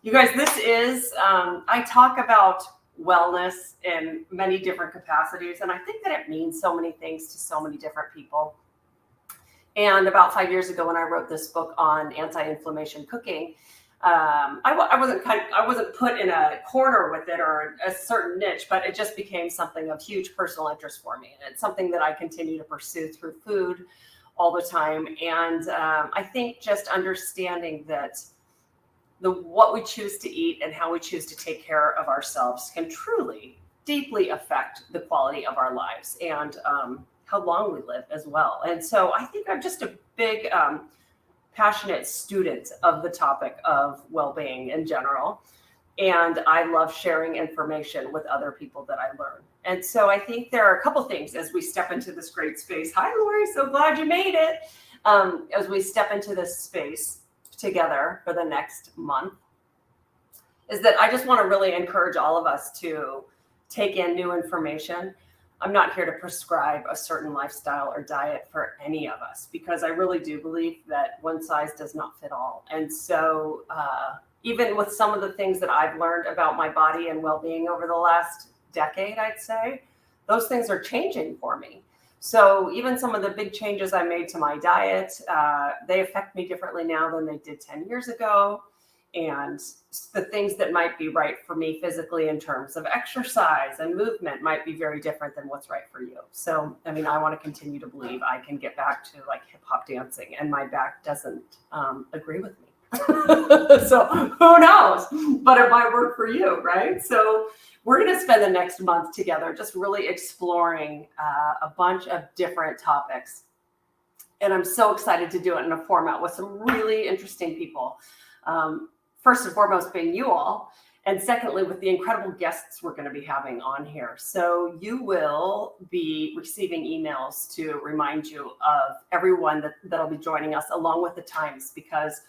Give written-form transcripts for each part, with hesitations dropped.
You guys, this is, I talk about wellness in many different capacities, and I think that it means so many things to so many different people. And about 5 years ago, when I wrote this book on anti-inflammation cooking, I wasn't put in a corner with it or a certain niche, but it just became something of huge personal interest for me. And it's something that I continue to pursue through food all the time. And I think just understanding that what we choose to eat and how we choose to take care of ourselves can truly, deeply affect the quality of our lives and how long we live as well. And so I think I'm just a big, passionate student of the topic of well-being in general. And I love sharing information with other people that I learn. And so I think there are a couple things as we step into this great space. Hi, Lori, so glad you made it. As we step into this space together for the next month, is that I just want to really encourage all of us to take in new information. I'm not here to prescribe a certain lifestyle or diet for any of us, because I really do believe that one size does not fit all. And so even with some of the things that I've learned about my body and well-being over the last decade, I'd say, those things are changing for me. So even some of the big changes I made to my diet, they affect me differently now than they did 10 years ago. And the things that might be right for me physically in terms of exercise and movement might be very different than what's right for you. So, I mean, I want to continue to believe I can get back to like hip hop dancing, and my back doesn't agree with me. So who knows, but it might work for you, right? So we're going to spend the next month together just really exploring a bunch of different topics. And I'm so excited to do it in a format with some really interesting people. First and foremost being you all, and secondly with the incredible guests we're going to be having on here. So you will be receiving emails to remind you of everyone that'll be joining us, along with the times, because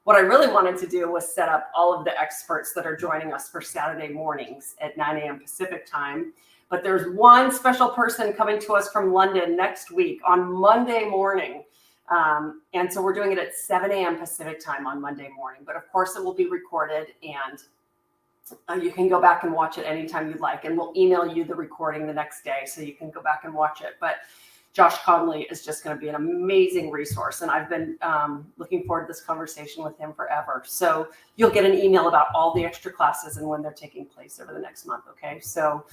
what I really wanted to do was set up all of the experts that are joining us for Saturday mornings at 9 a.m. Pacific time. But there's one special person coming to us from London next week on Monday morning. And so we're doing it at 7 a.m. Pacific time on Monday morning. But of course, it will be recorded, and you can go back and watch it anytime you'd like. And we'll email you the recording the next day so you can go back and watch it. But Josh Conley is just going to be an amazing resource. And I've been looking forward to this conversation with him forever. So you'll get an email about all the extra classes and when they're taking place over the next month. Okay, so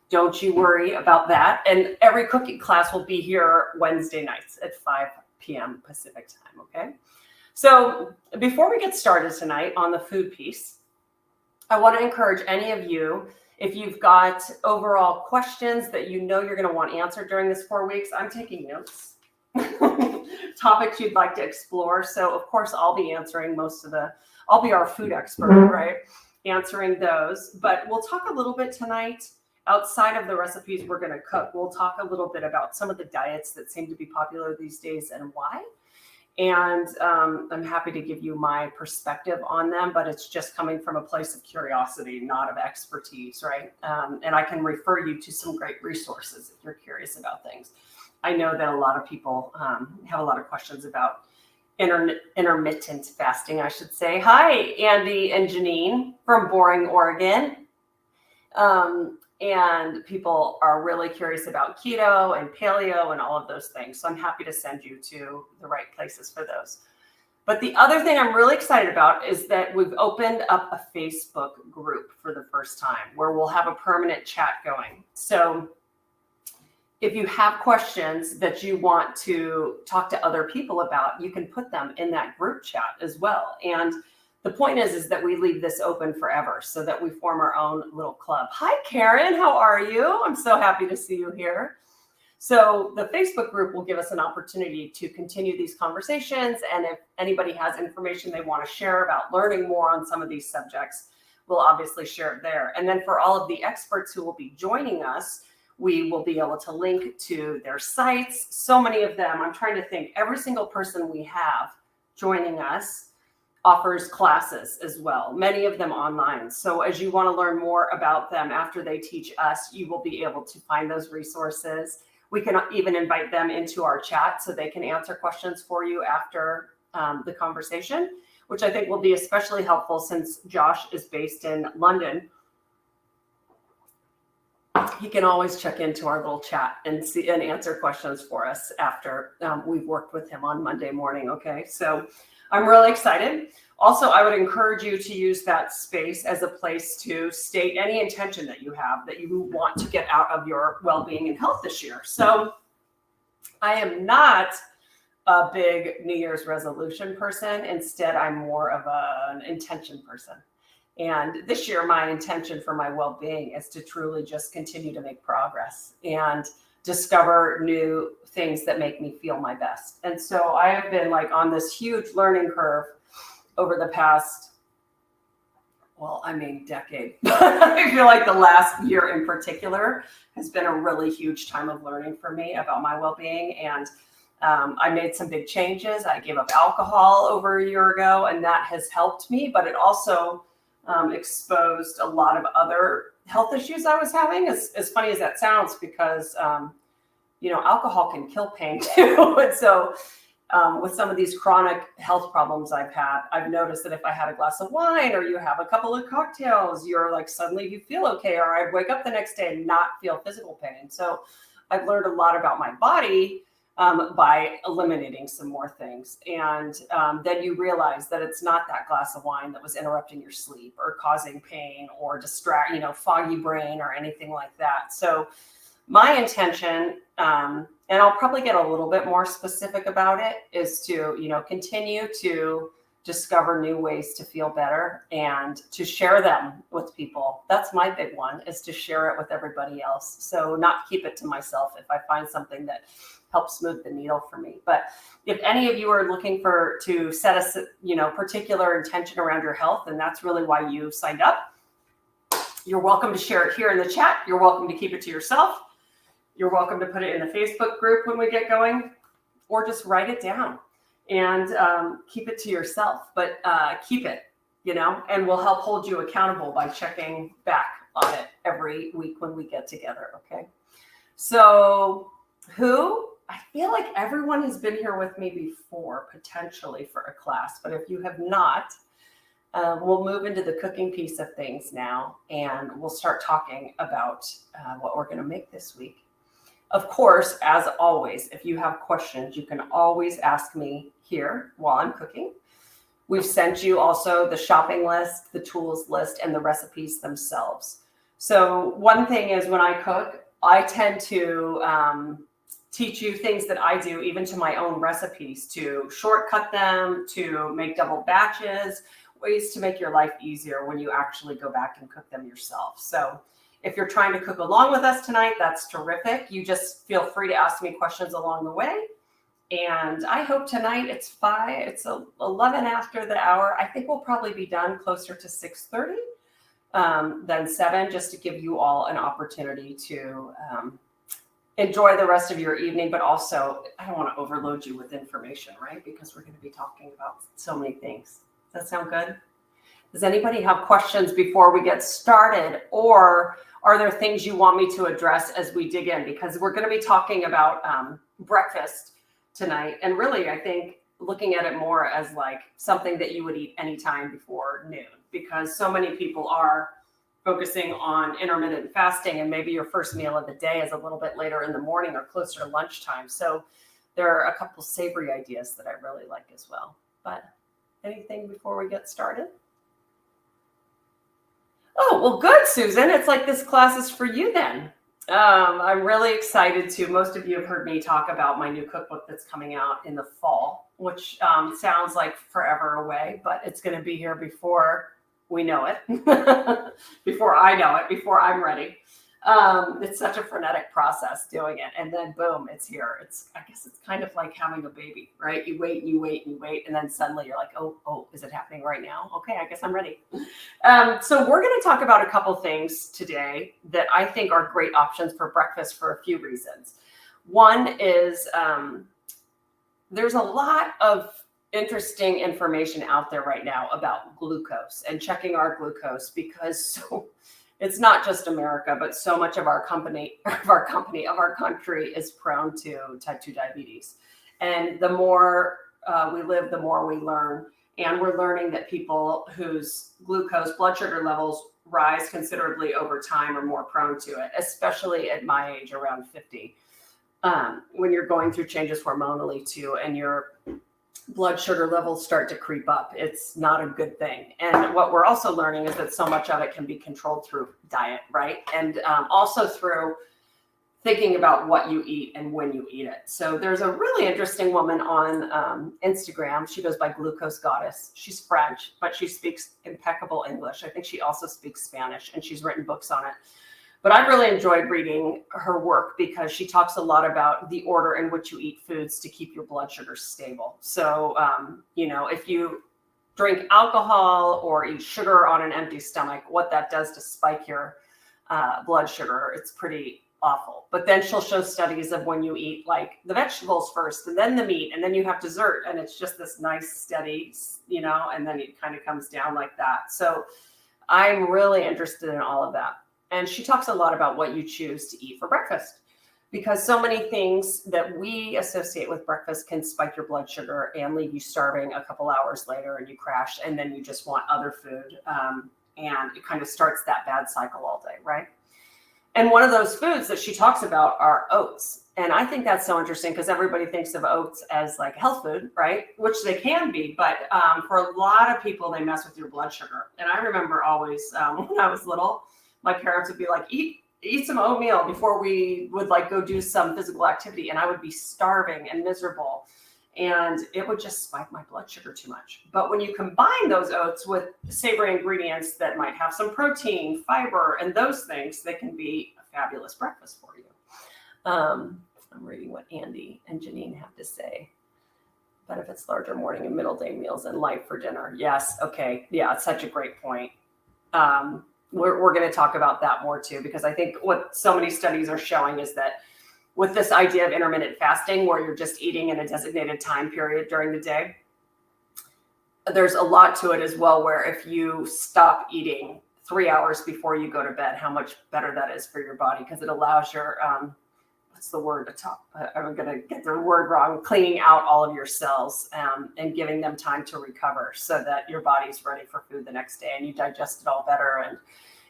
don't you worry about that. And every cooking class will be here Wednesday nights at 5 p.m. Pacific time, okay? So before we get started tonight on the food piece, I want to encourage any of you, if you've got overall questions that you know you're going to want answered during this 4 weeks, I'm taking notes, topics you'd like to explore. So of course, I'll be answering I'll be our food expert, right? Answering those, but we'll talk a little bit tonight. Outside of the recipes we're going to cook, we'll talk a little bit about some of the diets that seem to be popular these days and why. And I'm happy to give you my perspective on them, but it's just coming from a place of curiosity, not of expertise, right? And I can refer you to some great resources if you're curious about things. I know that a lot of people have a lot of questions about intermittent fasting, I should say. Hi, Andy and Janine from Boring, Oregon. And people are really curious about keto and paleo and all of those things. So I'm happy to send you to the right places for those. But the other thing I'm really excited about is that we've opened up a Facebook group for the first time where we'll have a permanent chat going. So if you have questions that you want to talk to other people about, you can put them in that group chat as well. And the point is that we leave this open forever so that we form our own little club. Hi, Karen. How are you? I'm so happy to see you here. So the Facebook group will give us an opportunity to continue these conversations. And if anybody has information they want to share about learning more on some of these subjects, we'll obviously share it there. And then for all of the experts who will be joining us, we will be able to link to their sites. So many of them, I'm trying to think, every single person we have joining us offers classes as well, many of them online. So as you want to learn more about them after they teach us, you will be able to find those resources. We can even invite them into our chat so they can answer questions for you after the conversation. which I think will be especially helpful since Josh is based in London. He can always check into our little chat and see and answer questions for us after we've worked with him on Monday morning. Okay, so I'm really excited. Also, I would encourage you to use that space as a place to state any intention that you have that you want to get out of your well-being and health this year. So I am not a big New Year's resolution person. Instead, I'm more of an intention person. And this year, my intention for my well-being is to truly just continue to make progress and discover new things that make me feel my best. And so I have been like on this huge learning curve over the past, decade. I feel like the last year in particular has been a really huge time of learning for me about my well-being. And I made some big changes. I gave up alcohol over a year ago, and that has helped me, but it also exposed a lot of other health issues I was having, as funny as that sounds, because, alcohol can kill pain too. And so with some of these chronic health problems I've had, I've noticed that if I had a glass of wine or you have a couple of cocktails, you're like, suddenly you feel okay. Or I'd wake up the next day and not feel physical pain. So I've learned a lot about my body by eliminating some more things. And then you realize that it's not that glass of wine that was interrupting your sleep or causing pain or foggy brain or anything like that. So my intention, and I'll probably get a little bit more specific about it, is to, continue to discover new ways to feel better and to share them with people. That's my big one, is to share it with everybody else. So not keep it to myself if I find something that helps move the needle for me. But if any of you are looking to set a particular intention around your health, and that's really why you signed up, you're welcome to share it here in the chat. You're welcome to keep it to yourself. You're welcome to put it in the Facebook group when we get going, or just write it down and keep it to yourself. But keep it, and we'll help hold you accountable by checking back on it every week when we get together. Okay. So I feel like everyone has been here with me before, potentially for a class, but if you have not, we'll move into the cooking piece of things now, and we'll start talking about what we're going to make this week. Of course, as always, if you have questions, you can always ask me here while I'm cooking. We've sent you also the shopping list, the tools list, and the recipes themselves. So one thing is, when I cook, I tend to teach you things that I do, even to my own recipes, to shortcut them, to make double batches, ways to make your life easier when you actually go back and cook them yourself. So if you're trying to cook along with us tonight, that's terrific. You just feel free to ask me questions along the way. And I hope tonight it's 11 after the hour. I think we'll probably be done closer to 6:30 than 7, just to give you all an opportunity to enjoy the rest of your evening. But also, I don't want to overload you with information, right? Because we're going to be talking about so many things. Does that sound good? Does anybody have questions before we get started? Or are there things you want me to address as we dig in? Because we're going to be talking about breakfast tonight. And really, I think looking at it more as like something that you would eat anytime before noon, because so many people are focusing on intermittent fasting, and maybe your first meal of the day is a little bit later in the morning or closer to lunchtime. So there are a couple savory ideas that I really like as well. But anything before we get started? Oh, well, good, Susan. It's like this class is for you then. I'm really excited to. Most of you have heard me talk about my new cookbook that's coming out in the fall, which sounds like forever away, but it's going to be here before we know it, before I know it, before I'm ready. It's such a frenetic process doing it. And then boom, it's here. I guess it's kind of like having a baby, right? You wait and you wait and you wait. And then suddenly you're like, oh, is it happening right now? Okay, I guess I'm ready. So we're going to talk about a couple things today that I think are great options for breakfast for a few reasons. One is there's a lot of interesting information out there right now about glucose and checking our glucose, because it's not just America, but so much of our country is prone to type 2 diabetes. And the more we live, the more we learn. And we're learning that people whose glucose blood sugar levels rise considerably over time are more prone to it, especially at my age, around 50. When you're going through changes hormonally too, and your blood sugar levels start to creep up, it's not a good thing. And what we're also learning is that so much of it can be controlled through diet, right? And also through thinking about what you eat and when you eat it. So there's a really interesting woman on Instagram. She goes by Glucose Goddess. She's French, but she speaks impeccable English. I think she also speaks Spanish, and she's written books on it. But I really enjoyed reading her work because she talks a lot about the order in which you eat foods to keep your blood sugar stable. So, if you drink alcohol or eat sugar on an empty stomach, what that does to spike your blood sugar, it's pretty awful. But then she'll show studies of when you eat like the vegetables first and then the meat and then you have dessert, and it's just this nice steady, and then it kind of comes down like that. So I'm really interested in all of that. And she talks a lot about what you choose to eat for breakfast, because so many things that we associate with breakfast can spike your blood sugar and leave you starving a couple hours later, and you crash, and then you just want other food. And it kind of starts that bad cycle all day, right? And one of those foods that she talks about are oats. And I think that's so interesting because everybody thinks of oats as like health food, right? Which they can be, but for a lot of people, they mess with your blood sugar. And I remember always when I was little, my parents would be like, eat some oatmeal before we would like go do some physical activity. And I would be starving and miserable. And it would just spike my blood sugar too much. But when you combine those oats with savory ingredients that might have some protein, fiber, and those things, they can be a fabulous breakfast for you. I'm reading what Andy and Janine have to say. Benefits larger morning and middle day meals and light for dinner. Yes. Okay. Yeah. It's such a great point. We're going to talk about that more too, because I think what so many studies are showing is that with this idea of intermittent fasting, where you're just eating in a designated time period during the day, there's a lot to it as well, where if you stop eating 3 hours before you go to bed, how much better that is for your body, because it allows your, what's the word? I'm going to get the word wrong, cleaning out all of your cells and giving them time to recover so that your body's ready for food the next day and you digest it all better and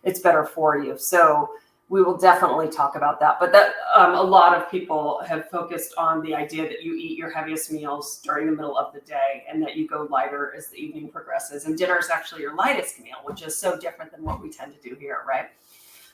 it's better for you. So we will definitely talk about that. But that a lot of people have focused on the idea that you eat your heaviest meals during the middle of the day and that you go lighter as the evening progresses. And dinner is actually your lightest meal, which is so different than what we tend to do here, right?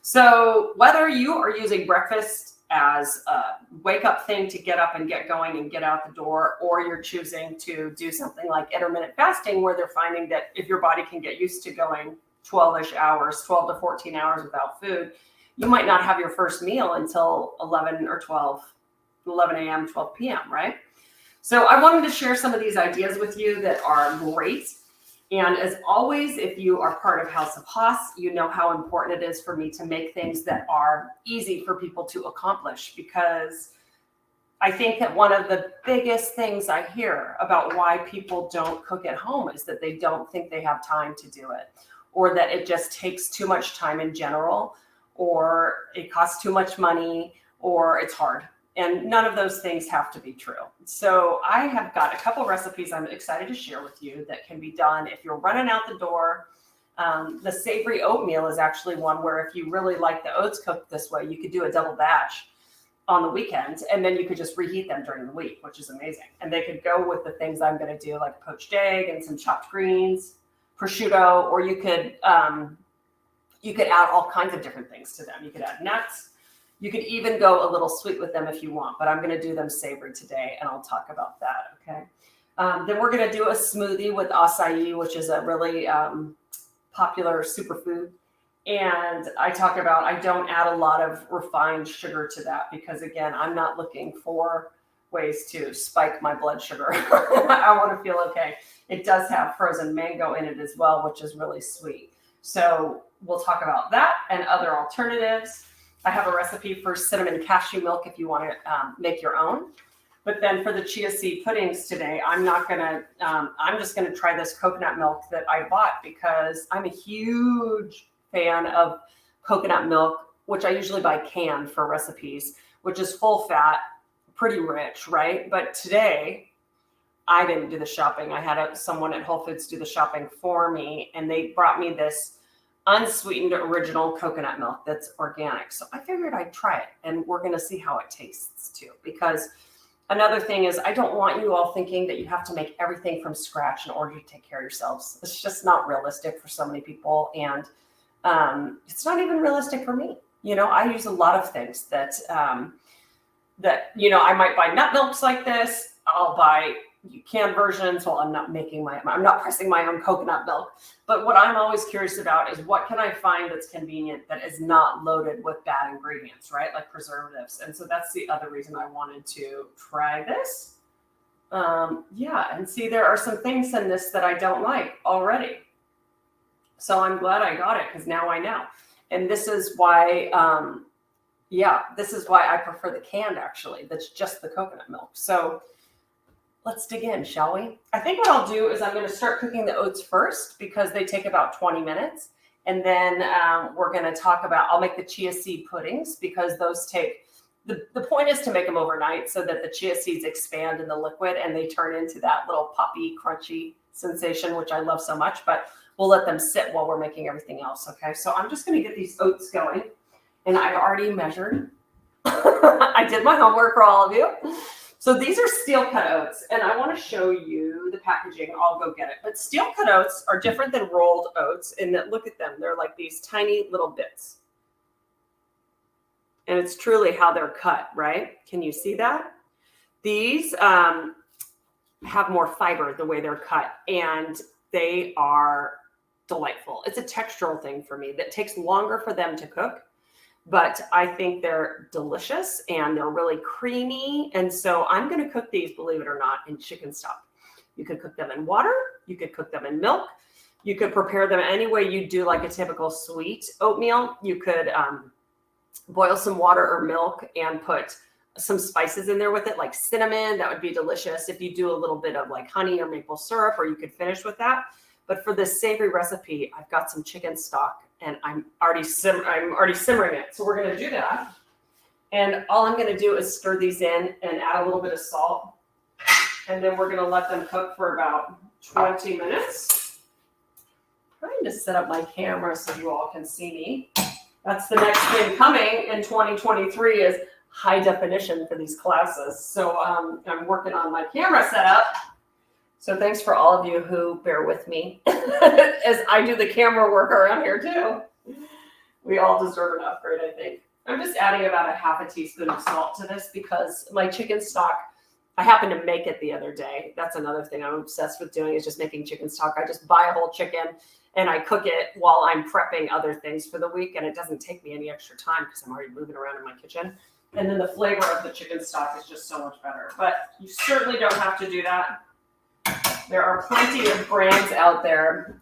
So whether you are using breakfast as a wake-up thing to get up and get going and get out the door, or you're choosing to do something like intermittent fasting, where they're finding that if your body can get used to going 12-ish hours, 12 to 14 hours without food, you might not have your first meal until 11 a.m., 12 p.m., right? So I wanted to share some of these ideas with you that are great. And as always, if you are part of House of Haas, you know how important it is for me to make things that are easy for people to accomplish, because I think that one of the biggest things I hear about why people don't cook at home is that they don't think they have time to do it, or that it just takes too much time in general, or it costs too much money, or it's hard. And none of those things have to be true. So I have got a couple recipes I'm excited to share with you that can be done if you're running out the door. The savory oatmeal is actually one where if you really like the oats cooked this way, you could do a double batch on the weekend, and then you could just reheat them during the week, which is amazing. And they could go with the things I'm going to do, like a poached egg and some chopped greens, prosciutto, or you could add all kinds of different things to them. You could add nuts. You could even go a little sweet with them if you want, but I'm going to do them savory today, and I'll talk about that, okay? Then we're going to do a smoothie with acai, which is a really popular superfood. And I talk about, I don't add a lot of refined sugar to that because, again, I'm not looking for ways to spike my blood sugar. I want to feel okay. It does have frozen mango in it as well, which is really sweet. So we'll talk about that and other alternatives. I have a recipe for cinnamon cashew milk if you want to make your own. But then for the chia seed puddings today, I'm just going to try this coconut milk that I bought because I'm a huge fan of coconut milk, which I usually buy canned for recipes, which is full fat, pretty rich, right? But today I didn't do the shopping. I had someone at Whole Foods do the shopping for me, and they brought me this unsweetened original coconut milk that's organic. So I figured I'd try it, and we're going to see how it tastes too. Because another thing is, I don't want you all thinking that you have to make everything from scratch in order to take care of yourselves. It's just not realistic for so many people, and it's not even realistic for me. I use a lot of things that I might buy nut milks like this. I'll buy canned versions. Well, I'm not pressing my own coconut milk. But what I'm always curious about is what can I find that's convenient that is not loaded with bad ingredients, right? Like preservatives. And so that's the other reason I wanted to try this. And see, there are some things in this that I don't like already. So I'm glad I got it because now I know. And this is why, this is why I prefer the canned, actually. That's just the coconut milk. So let's dig in, shall we? I think what I'll do is I'm going to start cooking the oats first because they take about 20 minutes. And then we're going to I'll make the chia seed puddings because those take, the point is to make them overnight so that the chia seeds expand in the liquid and they turn into that little poppy, crunchy sensation, which I love so much. But we'll let them sit while we're making everything else, okay? So I'm just going to get these oats going. And I've already measured. I did my homework for all of you. So these are steel cut oats, and I want to show you the packaging. I'll go get it. But steel cut oats are different than rolled oats in that, look at them. They're like these tiny little bits. And it's truly how they're cut, right? Can you see that? These have more fiber the way they're cut, and they are delightful. It's a textural thing for me that takes longer for them to cook. But I think they're delicious and they're really creamy. And so I'm going to cook these, believe it or not, in chicken stock. You could cook them in water. You could cook them in milk. You could prepare them any way you do like a typical sweet oatmeal. You could boil some water or milk and put some spices in there with it, like cinnamon. That would be delicious if you do a little bit of like honey or maple syrup, or you could finish with that. But for this savory recipe, I've got some chicken stock and I'm already simmering it. So we're going to do that. And all I'm going to do is stir these in and add a little bit of salt. And then we're going to let them cook for about 20 minutes. I'm trying to set up my camera so you all can see me. That's the next thing coming in 2023 is high definition for these classes. So I'm working on my camera setup. So thanks for all of you who bear with me as I do the camera work around here too. We all deserve an upgrade, I think. I'm just adding about a half a teaspoon of salt to this because my chicken stock, I happened to make it the other day. That's another thing I'm obsessed with doing is just making chicken stock. I just buy a whole chicken and I cook it while I'm prepping other things for the week. And it doesn't take me any extra time because I'm already moving around in my kitchen. And then the flavor of the chicken stock is just so much better. But you certainly don't have to do that. There are plenty of brands out there.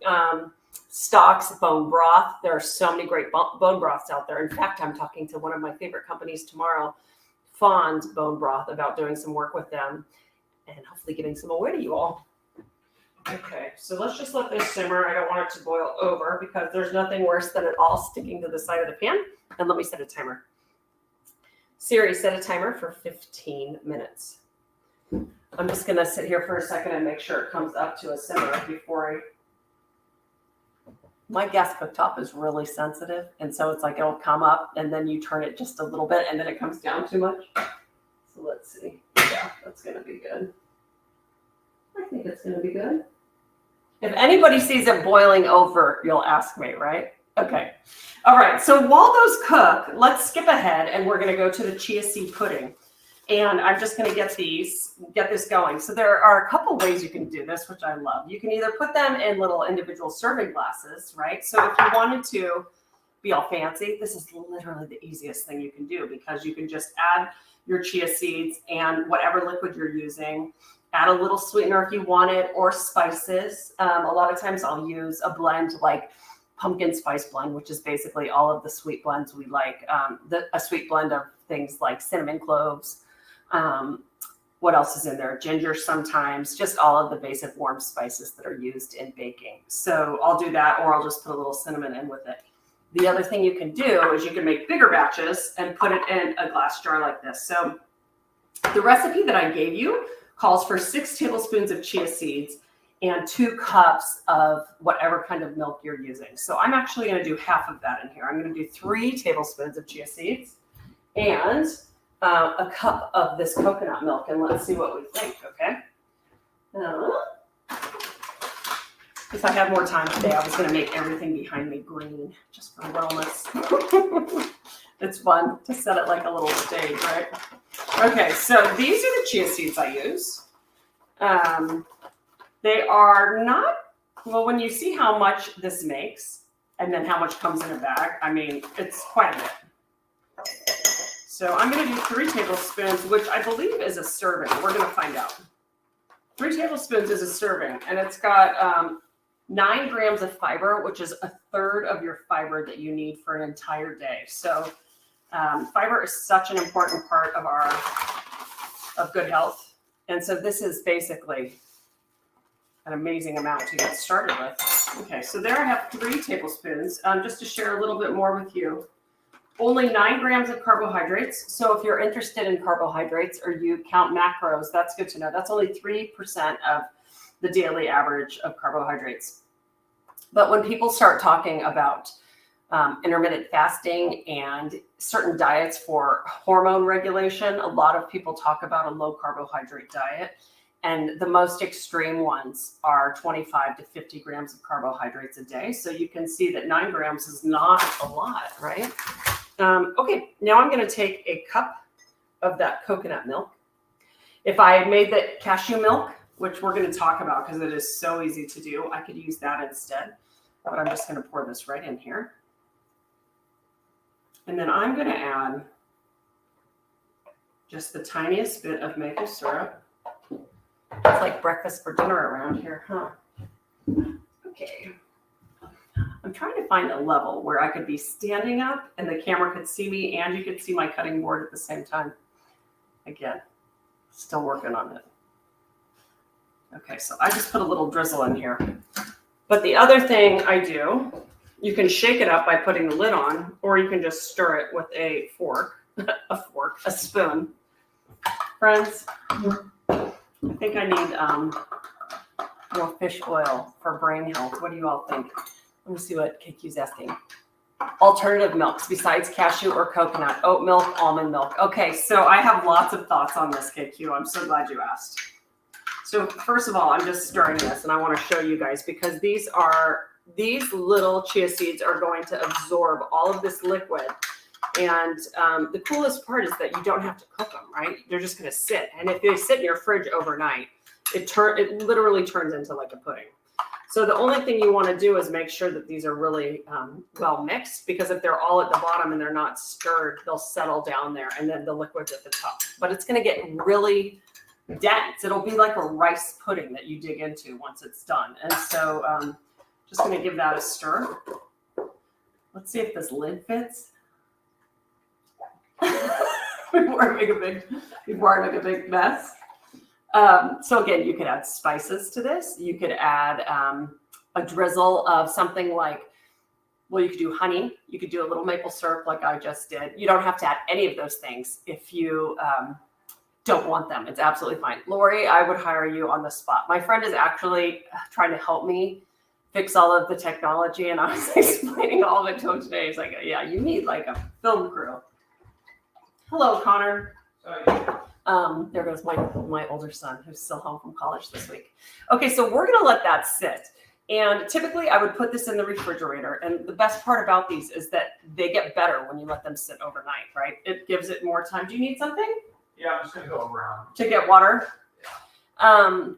Stock's bone broth. There are so many great bone broths out there. In fact, I'm talking to one of my favorite companies tomorrow, Fond Bone Broth, about doing some work with them and hopefully giving some away to you all. Okay, so let's just let this simmer. I don't want it to boil over because there's nothing worse than it all sticking to the side of the pan. And let me set a timer. Siri, set a timer for 15 minutes. I'm just going to sit here for a second and make sure it comes up to a simmer before my gas cooktop is really sensitive. And so it's like it'll come up and then you turn it just a little bit and then it comes down too much. So let's see. Yeah, that's going to be good. I think it's going to be good. If anybody sees it boiling over, you'll ask me, right? Okay. All right. So while those cook, let's skip ahead and we're going to go to the chia seed pudding. And I'm just going to get this going. So there are a couple ways you can do this, which I love. You can either put them in little individual serving glasses, right? So if you wanted to be all fancy, this is literally the easiest thing you can do because you can just add your chia seeds and whatever liquid you're using, add a little sweetener if you want it, or spices. A lot of times I'll use a blend like pumpkin spice blend, which is basically all of the sweet blends we like. A sweet blend of things like cinnamon cloves. What else is in there? Ginger sometimes, just all of the basic warm spices that are used in baking. So I'll do that, or I'll just put a little cinnamon in with it. The other thing you can do is you can make bigger batches and put it in a glass jar like this. So the recipe that I gave you calls for 6 tablespoons of chia seeds and 2 cups of whatever kind of milk you're using. So I'm actually going to do half of that in here. I'm going to do 3 tablespoons of chia seeds and a cup of this coconut milk, and let's see what we think, okay? If I had more time today, I was going to make everything behind me green, just for wellness. It's fun to set it like a little stage, right? Okay, so these are the chia seeds I use. They are not, well, when you see how much this makes and then how much comes in a bag, I mean, it's quite a bit. So I'm going to do 3 tablespoons, which I believe is a serving. We're going to find out. 3 tablespoons is a serving, and it's got 9 grams of fiber, which is 1/3 of your fiber that you need for an entire day. So fiber is such an important part of good health. And so this is basically an amazing amount to get started with. Okay, so there I have 3 tablespoons. Just to share a little bit more with you. Only 9 grams of carbohydrates. So if you're interested in carbohydrates or you count macros, that's good to know. That's only 3% of the daily average of carbohydrates. But when people start talking about intermittent fasting and certain diets for hormone regulation, a lot of people talk about a low carbohydrate diet. And the most extreme ones are 25 to 50 grams of carbohydrates a day. So you can see that 9 grams is not a lot, right? Okay, now I'm going to take a cup of that coconut milk. If I had made the cashew milk, which we're going to talk about because it is so easy to do, I could use that instead. But I'm just going to pour this right in here. And then I'm going to add just the tiniest bit of maple syrup. It's like breakfast for dinner around here, huh? Okay. I'm trying to find a level where I could be standing up and the camera could see me and you could see my cutting board at the same time. Again, still working on it. Okay, so I just put a little drizzle in here. But the other thing I do, you can shake it up by putting the lid on, or you can just stir it with a fork, a spoon. Friends, I think I need more fish oil for brain health. What do you all think? Let me see what KQ's asking. Alternative milks besides cashew or coconut, oat milk, almond milk. Okay, so I have lots of thoughts on this, KQ. I'm so glad you asked. So first of all, I'm just stirring this and I want to show you guys because these little chia seeds are going to absorb all of this liquid. And the coolest part is that you don't have to cook them, right? They're just going to sit. And if they sit in your fridge overnight, it literally turns into like a pudding. So the only thing you want to do is make sure that these are really well mixed, because if they're all at the bottom and they're not stirred, they'll settle down there and then the liquid's at the top. But it's going to get really dense. It'll be like a rice pudding that you dig into once it's done. And so just going to give that a stir. Let's see if this lid fits. Before I make a big mess. So again, you could add spices to this. You could add a drizzle of something like, well, you could do honey. You could do a little maple syrup like I just did. You don't have to add any of those things if you don't want them. It's absolutely fine. Lori, I would hire you on the spot. My friend is actually trying to help me fix all of the technology, and I was explaining all of it to him today. He's like, yeah, you need like a film crew. Hello, Connor. There goes my older son who's still home from college this week. Okay, so we're going to let that sit. And typically I would put this in the refrigerator. And the best part about these is that they get better when you let them sit overnight, right? It gives it more time. Do you need something? Yeah, I'm just going to go around. To get water? Yeah.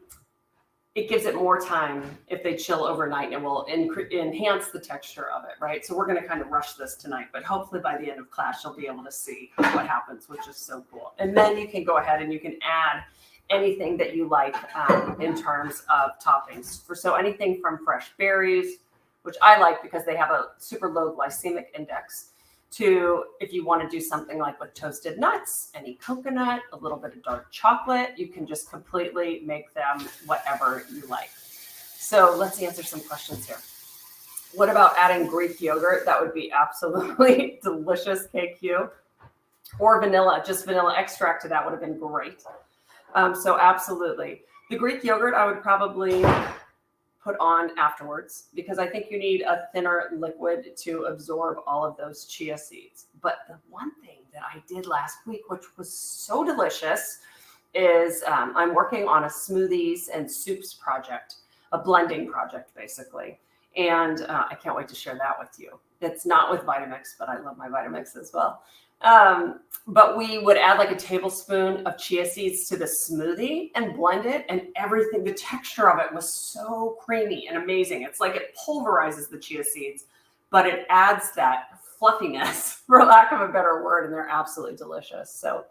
It gives it more time if they chill overnight, and it will enhance the texture of it, right? So we're going to kind of rush this tonight, but hopefully by the end of class, you'll be able to see what happens, which is so cool. And then you can go ahead and you can add anything that you like in terms of toppings. So anything from fresh berries, which I like because they have a super low glycemic index, to if you want to do something like with toasted nuts, any coconut, a little bit of dark chocolate, you can just completely make them whatever you like. So let's answer some questions here. What about adding Greek yogurt? That would be absolutely delicious, KQ. Or vanilla, just vanilla extract to that would have been great. So absolutely. The Greek yogurt I would probably put on afterwards because I think you need a thinner liquid to absorb all of those chia seeds. But the one thing that I did last week, which was so delicious, is I'm working on a smoothies and soups project, a blending project basically. And I can't wait to share that with you. It's not with Vitamix, but I love my Vitamix as well. But we would add like a tablespoon of chia seeds to the smoothie and blend it, and everything, the texture of it was so creamy and amazing. It's like it pulverizes the chia seeds, but it adds that fluffiness, for lack of a better word, and they're absolutely delicious. So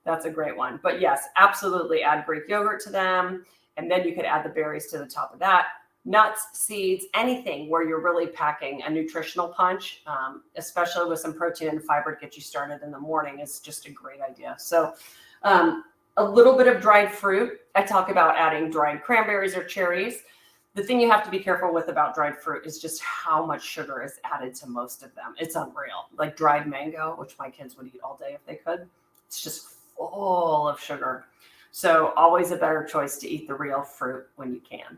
that's a great one. But yes, absolutely add Greek yogurt to them, and then you could add the berries to the top of that. Nuts, seeds, anything where you're really packing a nutritional punch, especially with some protein and fiber to get you started in the morning, is just a great idea. So a little bit of dried fruit. I talk about adding dried cranberries or cherries. The thing you have to be careful with about dried fruit is just how much sugar is added to most of them. It's unreal. Like dried mango, which my kids would eat all day if they could. It's just full of sugar. So always a better choice to eat the real fruit when you can.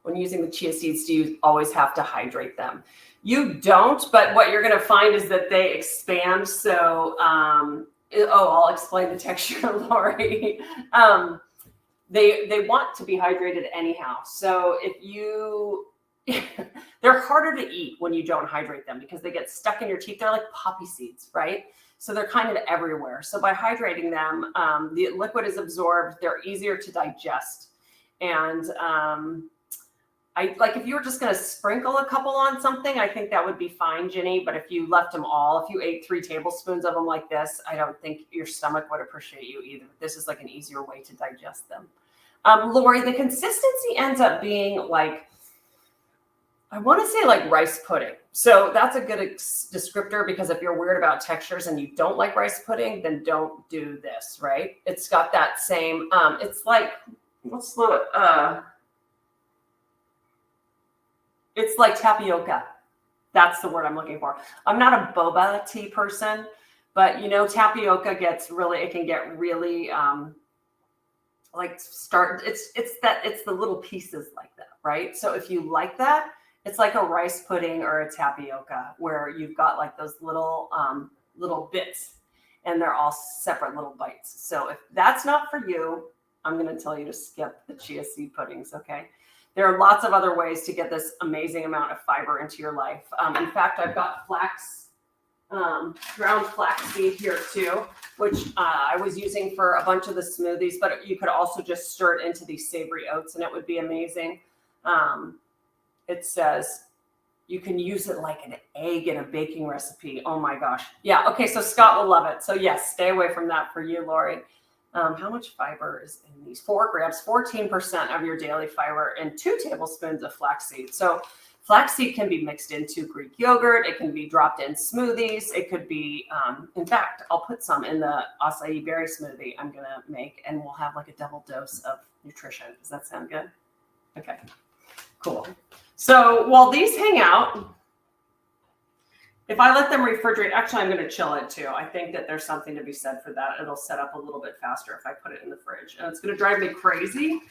When using the chia seeds, do you always have to hydrate them? You don't, but what you're going to find is that they expand. So, I'll explain the texture, Lori. They want to be hydrated anyhow. So if you, they're harder to eat when you don't hydrate them because they get stuck in your teeth. They're like poppy seeds, right? So they're kind of everywhere. So by hydrating them, the liquid is absorbed. They're easier to digest. And I like if you were just going to sprinkle a couple on something, I think that would be fine, Ginny. But if you left them all, if you ate 3 tablespoons of them like this, I don't think your stomach would appreciate you either. This is like an easier way to digest them. Lori, the consistency ends up being like, I want to say like rice pudding. So that's a good descriptor because if you're weird about textures and you don't like rice pudding, then don't do this, right? It's got that same, it's like, what's the, it's like tapioca. That's the word I'm looking for. I'm not a boba tea person, but you know, tapioca gets really, it can get really, it's the little pieces like that, right? So if you like that, it's like a rice pudding or a tapioca where you've got like those little bits and they're all separate little bites. So if that's not for you, I'm going to tell you to skip the chia seed puddings, okay? There are lots of other ways to get this amazing amount of fiber into your life. In fact, I've got ground flaxseed here too, which I was using for a bunch of the smoothies, but you could also just stir it into these savory oats and it would be amazing. It says you can use it like an egg in a baking recipe. Oh my gosh. Yeah. Okay. So Scott will love it. So yes, stay away from that for you, Lori. How much fiber is in these? 4 grams, 14% of your daily fiber and 2 tablespoons of flaxseed. So flaxseed can be mixed into Greek yogurt. It can be dropped in smoothies. It could be, in fact, I'll put some in the acai berry smoothie I'm going to make, and we'll have like a double dose of nutrition. Does that sound good? Okay, cool. So while these hang out, if I let them refrigerate, actually, I'm going to chill it too. I think that there's something to be said for that. It'll set up a little bit faster if I put it in the fridge. And it's going to drive me crazy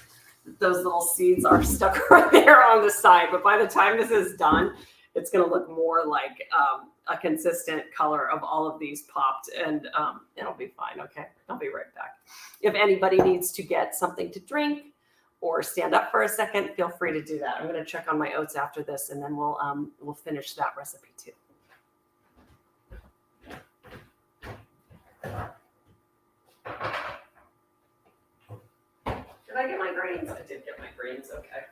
that those little seeds are stuck right there on the side. But by the time this is done, it's going to look more like a consistent color of all of these popped. And it'll be fine. Okay, I'll be right back. If anybody needs to get something to drink or stand up for a second, feel free to do that. I'm going to check on my oats after this, and then we'll finish that recipe too. Did I get my greens? I did get my greens. Okay.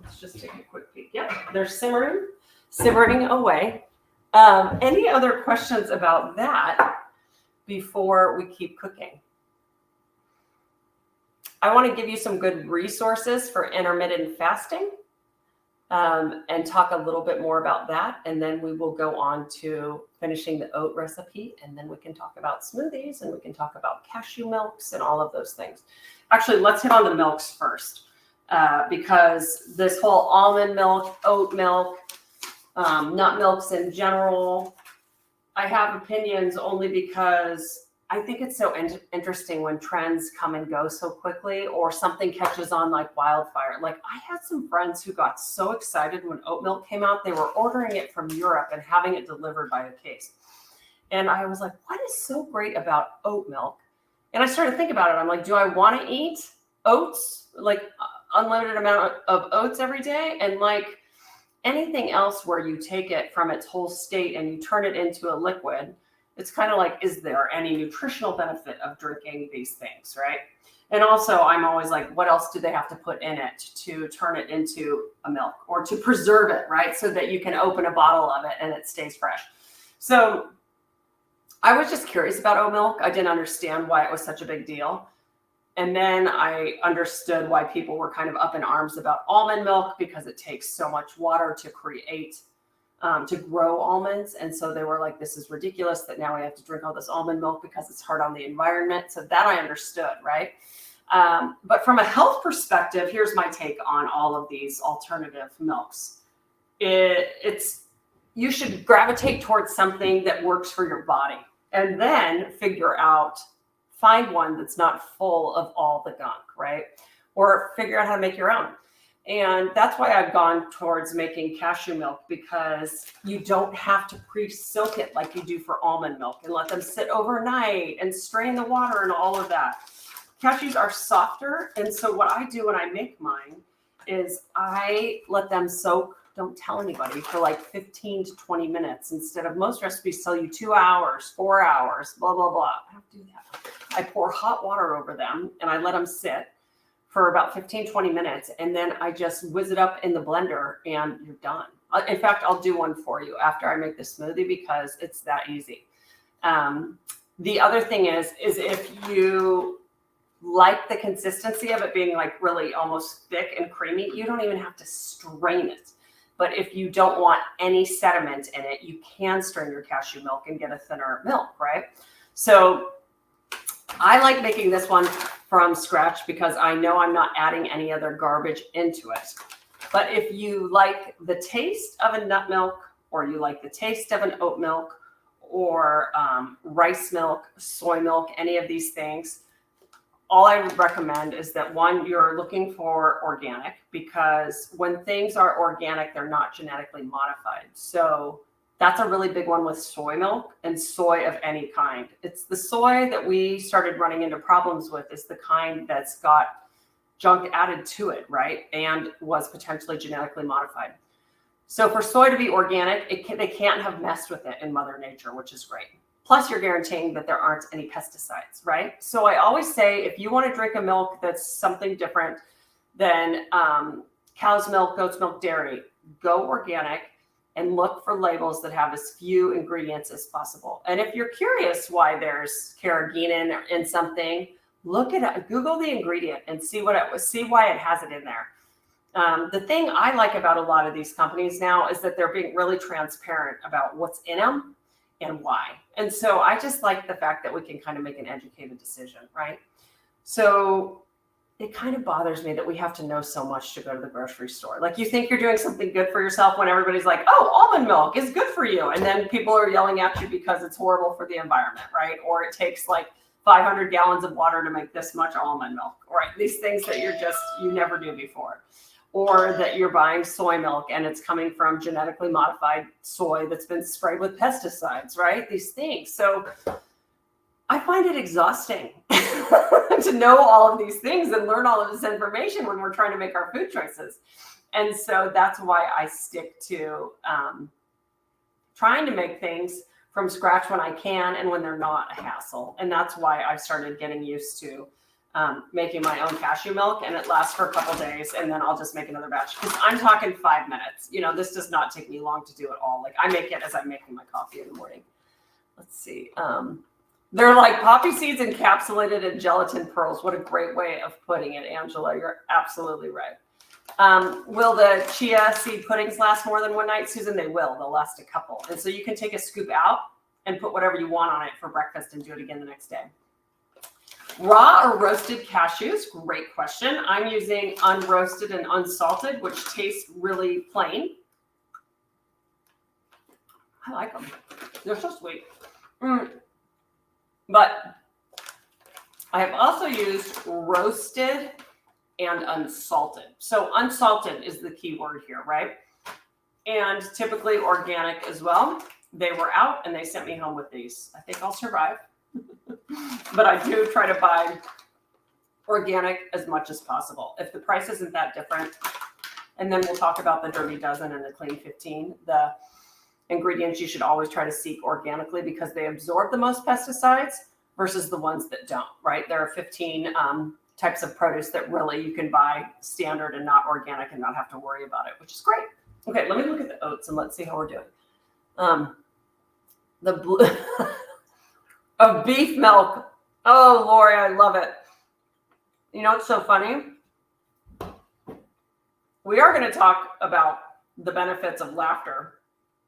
Let's just take a quick peek. Yep, they're simmering away. Any other questions about that before we keep cooking? I want to give you some good resources for intermittent fasting and talk a little bit more about that. And then we will go on to finishing the oat recipe. And then we can talk about smoothies and we can talk about cashew milks and all of those things. Actually, let's hit on the milks first because this whole almond milk, oat milk, nut milks in general, I have opinions only because I think it's so interesting when trends come and go so quickly, or something catches on like wildfire. Like, I had some friends who got so excited when oat milk came out, they were ordering it from Europe and having it delivered by the case. And I was like, what is so great about oat milk? And I started to think about it. I'm like, do I want to eat oats, like unlimited amount of oats every day? And like anything else where you take it from its whole state and you turn it into a liquid, it's kind of like, is there any nutritional benefit of drinking these things, right? And also, I'm always like, what else do they have to put in it to turn it into a milk or to preserve it, right? So that you can open a bottle of it and it stays fresh. So I was just curious about oat milk. I didn't understand why it was such a big deal. And then I understood why people were kind of up in arms about almond milk, because it takes so much water to create, to grow almonds. And so they were like, this is ridiculous that now we have to drink all this almond milk because it's hard on the environment. So that I understood, right? But from a health perspective, here's my take on all of these alternative milks. You should gravitate towards something that works for your body, and then find one that's not full of all the gunk, right? Or figure out how to make your own. And that's why I've gone towards making cashew milk, because you don't have to pre-soak it like you do for almond milk and let them sit overnight and strain the water and all of that. Cashews are softer. And so what I do when I make mine is I let them soak, don't tell anybody, for like 15 to 20 minutes, instead of most recipes tell you 2 hours, 4 hours, blah, blah, blah. I don't do that. I pour hot water over them and I let them sit for about 15, 20 minutes. And then I just whiz it up in the blender and you're done. In fact, I'll do one for you after I make the smoothie, because it's that easy. The other thing is if you like the consistency of it being like really almost thick and creamy, you don't even have to strain it. But if you don't want any sediment in it, you can strain your cashew milk and get a thinner milk, right? So I like making this one from scratch because I know I'm not adding any other garbage into it. But if you like the taste of a nut milk, or you like the taste of an oat milk, or rice milk, soy milk, any of these things, all I would recommend is that, one, you're looking for organic, because when things are organic, they're not genetically modified. So that's a really big one with soy milk and soy of any kind. It's the soy that we started running into problems with is the kind that's got junk added to it, right? And was potentially genetically modified. So for soy to be organic, they can't have messed with it in Mother Nature, which is great. Plus, you're guaranteeing that there aren't any pesticides, right? So I always say, if you want to drink a milk that's something different than cow's milk, goat's milk, dairy, go organic and look for labels that have as few ingredients as possible. And if you're curious why there's carrageenan in something, look it up, Google the ingredient and see why it has it in there. The thing I like about a lot of these companies now is that they're being really transparent about what's in them and why. And so I just like the fact that we can kind of make an educated decision, right? So it kind of bothers me that we have to know so much to go to the grocery store. Like, you think you're doing something good for yourself when everybody's like, oh, almond milk is good for you. And then people are yelling at you because it's horrible for the environment, right? Or it takes like 500 gallons of water to make this much almond milk, right? These things that you never knew before. Or that you're buying soy milk and it's coming from genetically modified soy that's been sprayed with pesticides, right? These things. So I find it exhausting to know all of these things and learn all of this information when we're trying to make our food choices. And so that's why I stick to trying to make things from scratch when I can and when they're not a hassle. And that's why I started getting used to making my own cashew milk, and it lasts for a couple days, and then I'll just make another batch, because I'm talking 5 minutes. This does not take me long to do it all. Like, I make it as I'm making my coffee in the morning. Let's see. They're like poppy seeds encapsulated in gelatin pearls. What a great way of putting it, Angela. You're absolutely right. Will the chia seed puddings last more than one night, Susan? They will. They'll last a couple. And so you can take a scoop out and put whatever you want on it for breakfast and do it again the next day. Raw or roasted cashews? Great question. I'm using unroasted and unsalted, which taste really plain. I like them. They're so sweet. But I have also used roasted and unsalted. So unsalted is the key word here, right? And typically organic as well. They were out and they sent me home with these. I think I'll survive. But I do try to buy organic as much as possible. If the price isn't that different, and then we'll talk about the Dirty Dozen and the Clean 15, the ingredients you should always try to seek organically because they absorb the most pesticides versus the ones that don't, right? There are 15 types of produce that really you can buy standard and not organic and not have to worry about it, which is great. Okay, let me look at the oats and let's see how we're doing. The blue of beef milk. Oh, Lori, I love it. You know, it's so funny. We are going to talk about the benefits of laughter.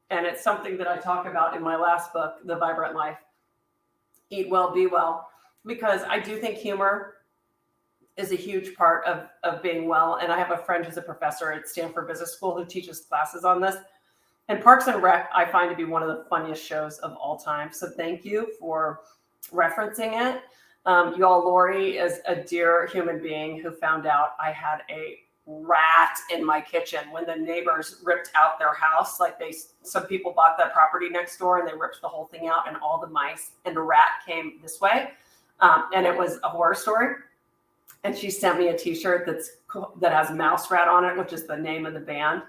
And it's something that I talk about in my last book, The Vibrant Life, Eat Well, Be Well, because I do think humor is a huge part of being well. And I have a friend who's a professor at Stanford Business School who teaches classes on this. And Parks and Rec, I find to be one of the funniest shows of all time. So thank you for referencing it. Y'all, Lori is a dear human being who found out I had a rat in my kitchen when the neighbors ripped out their house. Like some people bought that property next door and they ripped the whole thing out and all the mice and a rat came this way. And it was a horror story. And she sent me a t-shirt that has Mouse Rat on it, which is the name of the band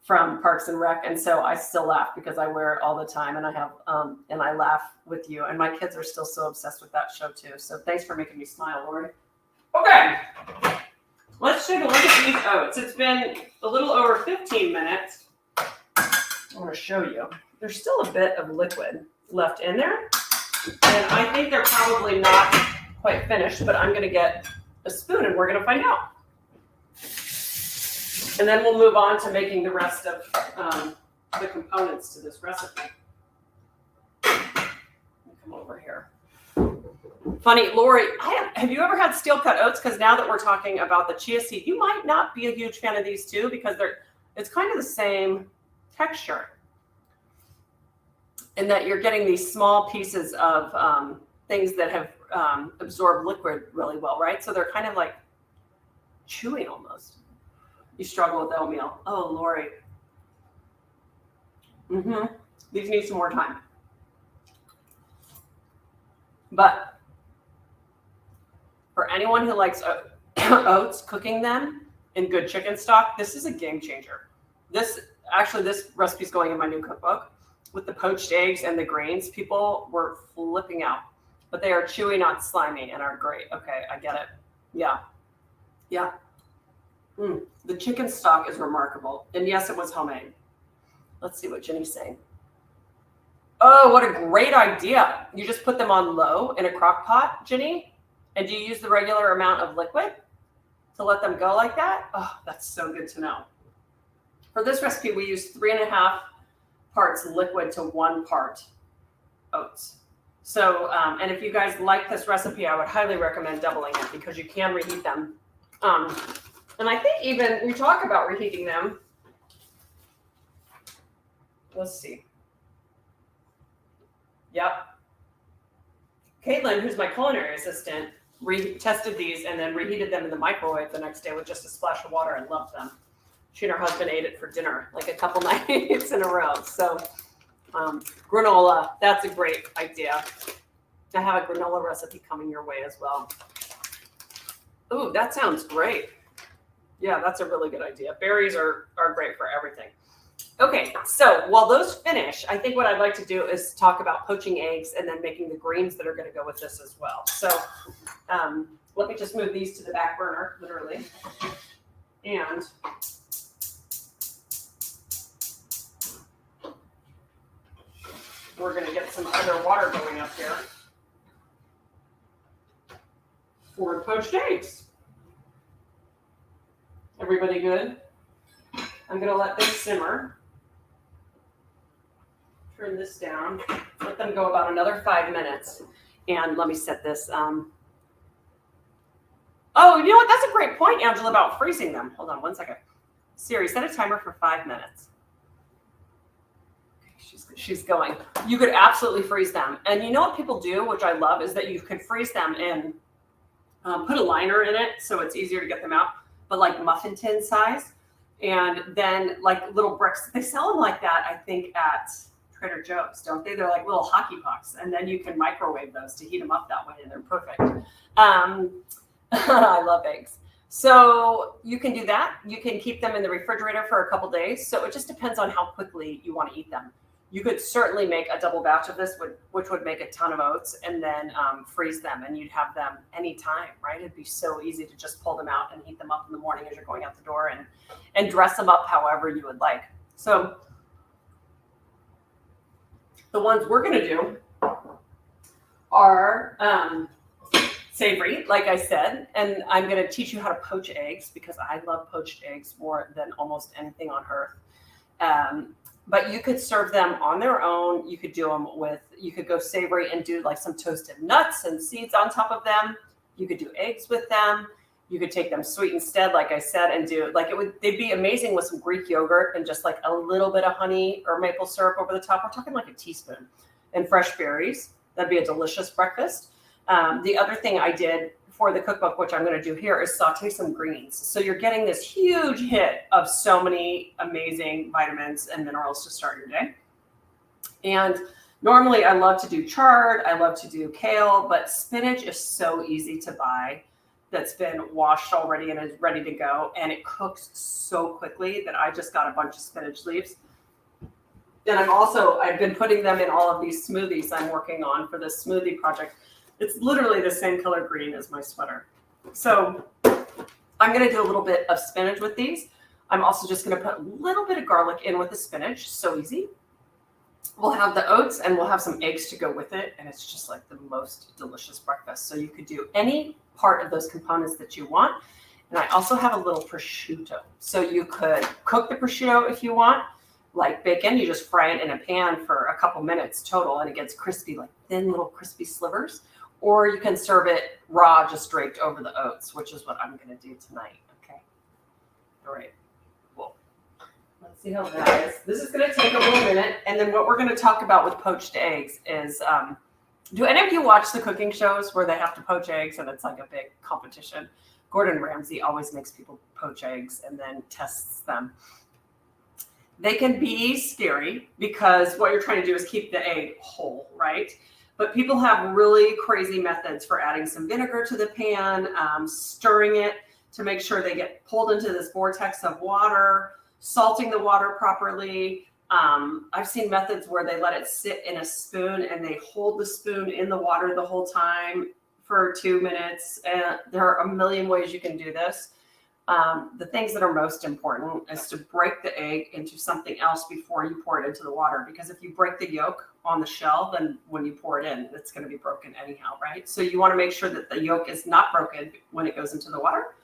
from Parks and Rec. And so I still laugh because I wear it all the time and I have, and I laugh with you. And my kids are still so obsessed with that show too. So thanks for making me smile, Lori. Okay. Let's take a look at these oats. It's been a little over 15 minutes. I want to show you. There's still a bit of liquid left in there. And I think they're probably not quite finished, but I'm going to get a spoon and we're going to find out. And then we'll move on to making the rest of the components to this recipe. Come over here. Funny, Lori, have you ever had steel cut oats? Because now that we're talking about the chia seed, you might not be a huge fan of these too because it's kind of the same texture. In that you're getting these small pieces of things that have absorbed liquid really well, right? So they're kind of like chewy almost. You struggle with oatmeal. Oh, Lori. These need some more time. But for anyone who likes oats, cooking them in good chicken stock, this is a game changer. This recipe is going in my new cookbook with the poached eggs and the grains. People were flipping out, but they are chewy, not slimy, and are great. Okay, I get it. Yeah. The chicken stock is remarkable. And yes, it was homemade. Let's see what Jenny's saying. Oh, what a great idea. You just put them on low in a crock pot, Jenny? And do you use the regular amount of liquid to let them go like that? Oh, that's so good to know. For this recipe, we use 3.5 parts liquid to 1 part oats. So, and if you guys like this recipe, I would highly recommend doubling it because you can reheat them. And I think even we talk about reheating them. Let's see. Yep. Caitlin, who's my culinary assistant, tested these and then reheated them in the microwave the next day with just a splash of water and loved them. She and her husband ate it for dinner like a couple nights in a row. So granola, that's a great idea. I have a granola recipe coming your way as well. Ooh, that sounds great. Yeah, that's a really good idea. Berries are great for everything. Okay, so while those finish, I think what I'd like to do is talk about poaching eggs and then making the greens that are going to go with this as well. So let me just move these to the back burner, literally. And we're going to get some other water going up here for the poached eggs. Everybody good? I'm going to let this simmer. Turn this down. Let them go about another 5 minutes. And let me set this. Oh, you know what? That's a great point, Angela, about freezing them. Hold on 1 second. Siri, set a timer for 5 minutes. She's going. You could absolutely freeze them. And you know what people do, which I love, is that you can freeze them in put a liner in it so it's easier to get them out, but like muffin tin size. And then like little bricks. They sell them like that, I think, at Trader Joe's, don't they? They're like little hockey pucks. And then you can microwave those to heat them up that way, and they're perfect. I love eggs. So you can do that. You can keep them in the refrigerator for a couple days. So it just depends on how quickly you want to eat them. You could certainly make a double batch of this, which would make a ton of oats, and then freeze them, and you'd have them anytime, right? It'd be so easy to just pull them out and heat them up in the morning as you're going out the door, and dress them up however you would like. So the ones we're going to do are savory, like I said, and I'm going to teach you how to poach eggs because I love poached eggs more than almost anything on earth. But you could serve them on their own. You could do them you could go savory and do like some toasted nuts and seeds on top of them. You could do eggs with them. You could take them sweet instead, like I said, and do like they'd be amazing with some Greek yogurt and just like a little bit of honey or maple syrup over the top. We're talking like a teaspoon, and fresh berries. That'd be a delicious breakfast. The other thing I did for the cookbook, which I'm going to do here, is saute some greens. So you're getting this huge hit of so many amazing vitamins and minerals to start your day. And normally I love to do chard, I love to do kale, but spinach is so easy to buy that's been washed already and is ready to go. And it cooks so quickly that I just got a bunch of spinach leaves. And I've been putting them in all of these smoothies I'm working on for this smoothie project. It's literally the same color green as my sweater. So I'm going to do a little bit of spinach with these. I'm also just going to put a little bit of garlic in with the spinach. So easy. We'll have the oats and we'll have some eggs to go with it. And it's just like the most delicious breakfast. So you could do any part of those components that you want. And I also have a little prosciutto. So you could cook the prosciutto if you want. Like bacon, you just fry it in a pan for a couple minutes total and it gets crispy, like thin little crispy slivers. Or you can serve it raw, just draped over the oats, which is what I'm going to do tonight. Okay. All right. Cool. Let's see how that is. This is going to take a little minute. And then what we're going to talk about with poached eggs is, do any of you watch the cooking shows where they have to poach eggs and it's like a big competition? Gordon Ramsay always makes people poach eggs and then tests them. They can be scary because what you're trying to do is keep the egg whole, right? But people have really crazy methods for adding some vinegar to the pan, stirring it to make sure they get pulled into this vortex of water, salting the water properly. I've seen methods where they let it sit in a spoon and they hold the spoon in the water the whole time for 2 minutes. And there are a million ways you can do this. The things that are most important is to break the egg into something else before you pour it into the water. Because if you break the yolk on the shell, then when you pour it in, it's going to be broken anyhow, right? So you want to make sure that the yolk is not broken when it goes into the water.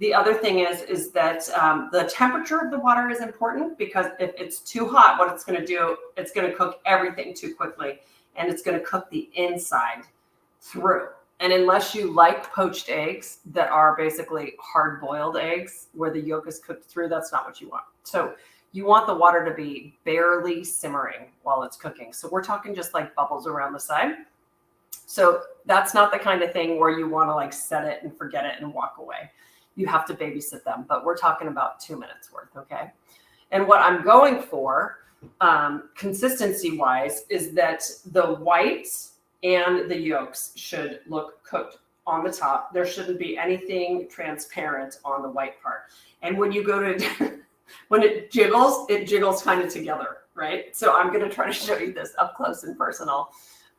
The other thing is that the temperature of the water is important because if it's too hot, what it's going to do, it's going to cook everything too quickly and it's going to cook the inside through. And unless you like poached eggs that are basically hard-boiled eggs where the yolk is cooked through, that's not what you want. So you want the water to be barely simmering while it's cooking. So we're talking just like bubbles around the side. So that's not the kind of thing where you want to like set it and forget it and walk away. You have to babysit them, but we're talking about 2 minutes worth, okay? And what I'm going for, consistency-wise, is that the whites and the yolks should look cooked on the top. There shouldn't be anything transparent on the white part. And when you go to, when it jiggles kind of together, right? So I'm going to try to show you this up close and personal,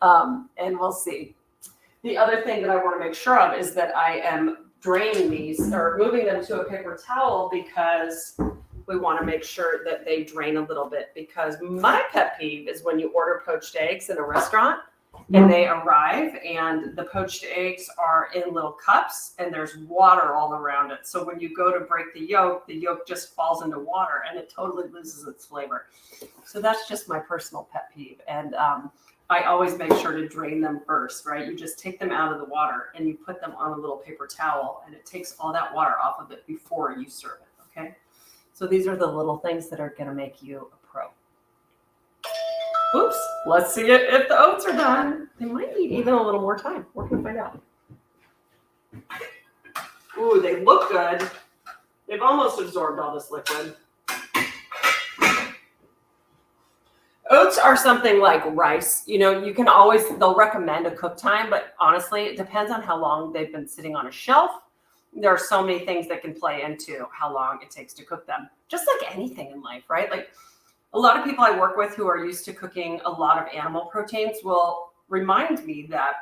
and we'll see. The other thing that I want to make sure of is that I am draining these or moving them to a paper towel because we want to make sure that they drain a little bit, because my pet peeve is when you order poached eggs in a restaurant and they arrive and the poached eggs are in little cups and there's water all around it. So when you go to break the yolk just falls into water and it totally loses its flavor. So that's just my personal pet peeve. And I always make sure to drain them first, right? You just take them out of the water and you put them on a little paper towel and it takes all that water off of it before you serve it, okay? So these are the little things that are gonna make you a pro. Oops, let's see if the oats are done. They might need even a little more time. We're gonna find out. Ooh, they look good. They've almost absorbed all this liquid. Oats are something like rice. You know, you can always, they'll recommend a cook time, but honestly, it depends on how long they've been sitting on a shelf. There are so many things that can play into how long it takes to cook them. Just like anything in life, right? Like a lot of people I work with who are used to cooking a lot of animal proteins will remind me that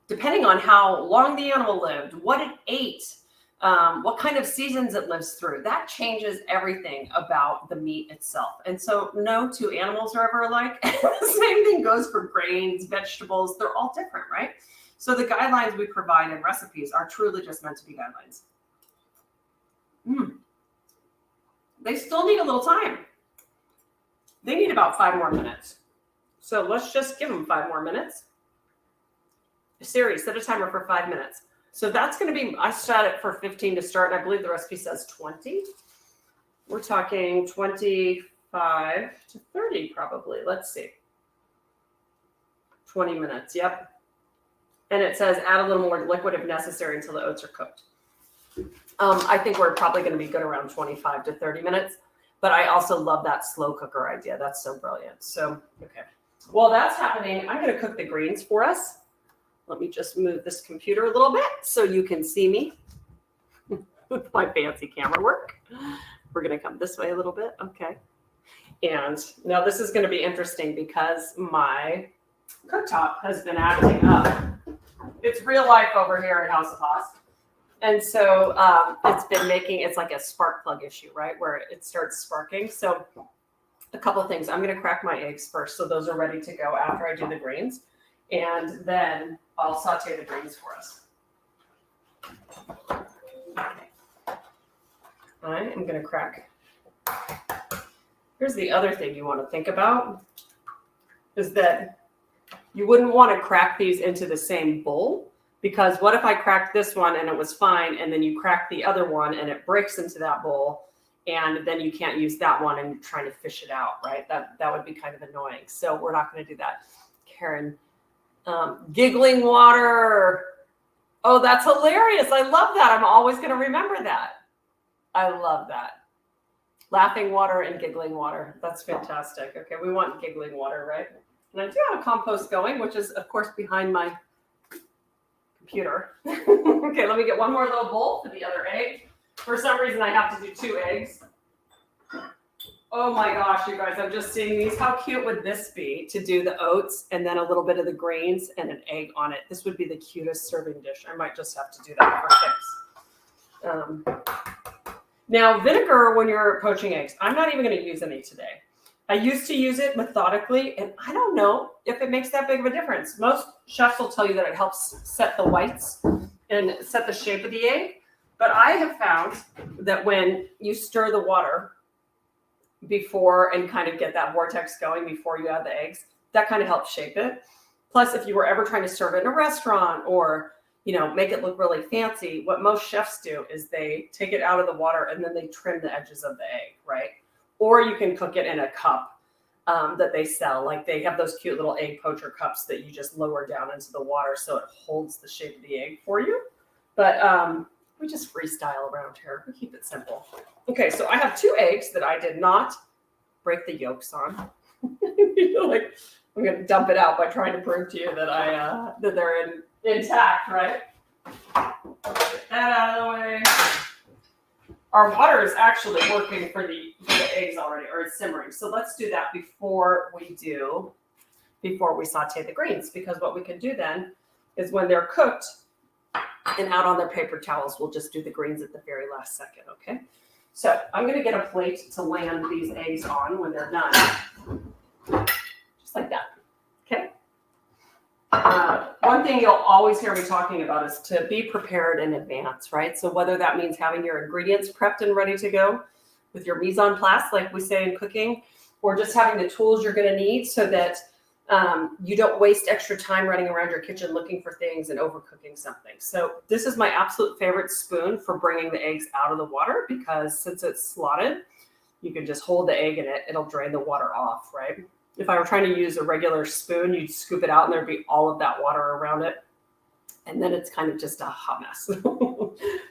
depending on how long the animal lived, what it ate, what kind of seasons it lives through, that changes everything about the meat itself. And so no two animals are ever alike. The same thing goes for grains, vegetables, they're all different, right? So the guidelines we provide in recipes are truly just meant to be guidelines. They still need a little time. They need about 5 more minutes. So let's just give them 5 more minutes. Siri, set a timer for 5 minutes. So that's going to be, I set it for 15 to start, and I believe the recipe says 20. We're talking 25 to 30 probably. Let's see. 20 minutes, yep. And it says add a little more liquid if necessary until the oats are cooked. I think we're probably going to be good around 25 to 30 minutes. But I also love that slow cooker idea. That's so brilliant. So, okay. While that's happening, I'm going to cook the greens for us. Let me just move this computer a little bit so you can see me with my fancy camera work. We're going to come this way a little bit. Okay. And now this is going to be interesting because my cooktop has been acting up. It's real life over here at House of Haas. And so it's been making, it's like a spark plug issue, right? Where it starts sparking. So a couple of things. I'm going to crack my eggs first. So those are ready to go after I do the greens. And then I'll saute the greens for us. Okay. I am going to crack. Here's the other thing you want to think about is that you wouldn't want to crack these into the same bowl, because what if I cracked this one and it was fine, and then you crack the other one and it breaks into that bowl, and then you can't use that one and you're trying to fish it out, right? That would be kind of annoying. So we're not going to do that. Karen, giggling water. Oh, that's hilarious. I love that. I'm always going to remember that. I love that. Laughing water and giggling water. That's fantastic. Okay, we want giggling water, right? And I do have a compost going, which is, of course, behind my computer. Okay, let me get one more little bowl for the other egg. For some reason, I have to do 2 eggs. Oh my gosh, you guys, I'm just seeing these. How cute would this be to do the oats and then a little bit of the grains and an egg on it? This would be the cutest serving dish. I might just have to do that for kicks. Now, vinegar when you're poaching eggs, I'm not even going to use any today. I used to use it methodically, and I don't know if it makes that big of a difference. Most chefs will tell you that it helps set the whites and set the shape of the egg. But I have found that when you stir the water before and kind of get that vortex going before you add the eggs, that kind of helps shape it. Plus, if you were ever trying to serve it in a restaurant or, you know, make it look really fancy, what most chefs do is they take it out of the water and then they trim the edges of the egg, right? Or you can cook it in a cup that they sell. Like they have those cute little egg poacher cups that you just lower down into the water so it holds the shape of the egg for you. But we just freestyle around here. We keep it simple. Okay, so I have 2 eggs that I did not break the yolks on. Like I'm going to dump it out by trying to prove to you that that they're intact, right? Get that out of the way. Our water is actually working for the eggs already, or it's simmering. So let's do that before we saute the greens, because what we can do then is when they're cooked and out on their paper towels, we'll just do the greens at the very last second, okay? So I'm going to get a plate to land these eggs on when they're done. Just like that, okay? One thing you'll always hear me talking about is to be prepared in advance, right? So whether that means having your ingredients prepped and ready to go with your mise en place, like we say in cooking, or just having the tools you're going to need so that you don't waste extra time running around your kitchen looking for things and overcooking something. So this is my absolute favorite spoon for bringing the eggs out of the water, because since it's slotted, you can just hold the egg in it. It'll drain the water off, right? If I were trying to use a regular spoon, you'd scoop it out and there'd be all of that water around it. And then it's kind of just a hot mess.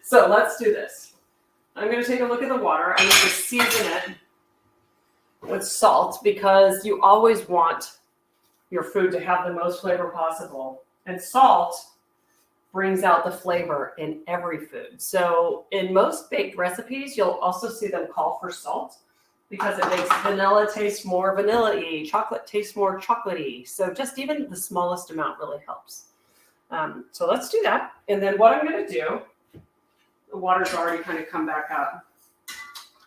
So let's do this. I'm going to take a look at the water. I'm going to season it with salt because you always want your food to have the most flavor possible. And salt brings out the flavor in every food. So in most baked recipes, you'll also see them call for salt because it makes vanilla taste more vanilla-y, chocolate taste more chocolatey. So just even the smallest amount really helps. So let's do that. And then what I'm going to do, the water's already kind of come back up.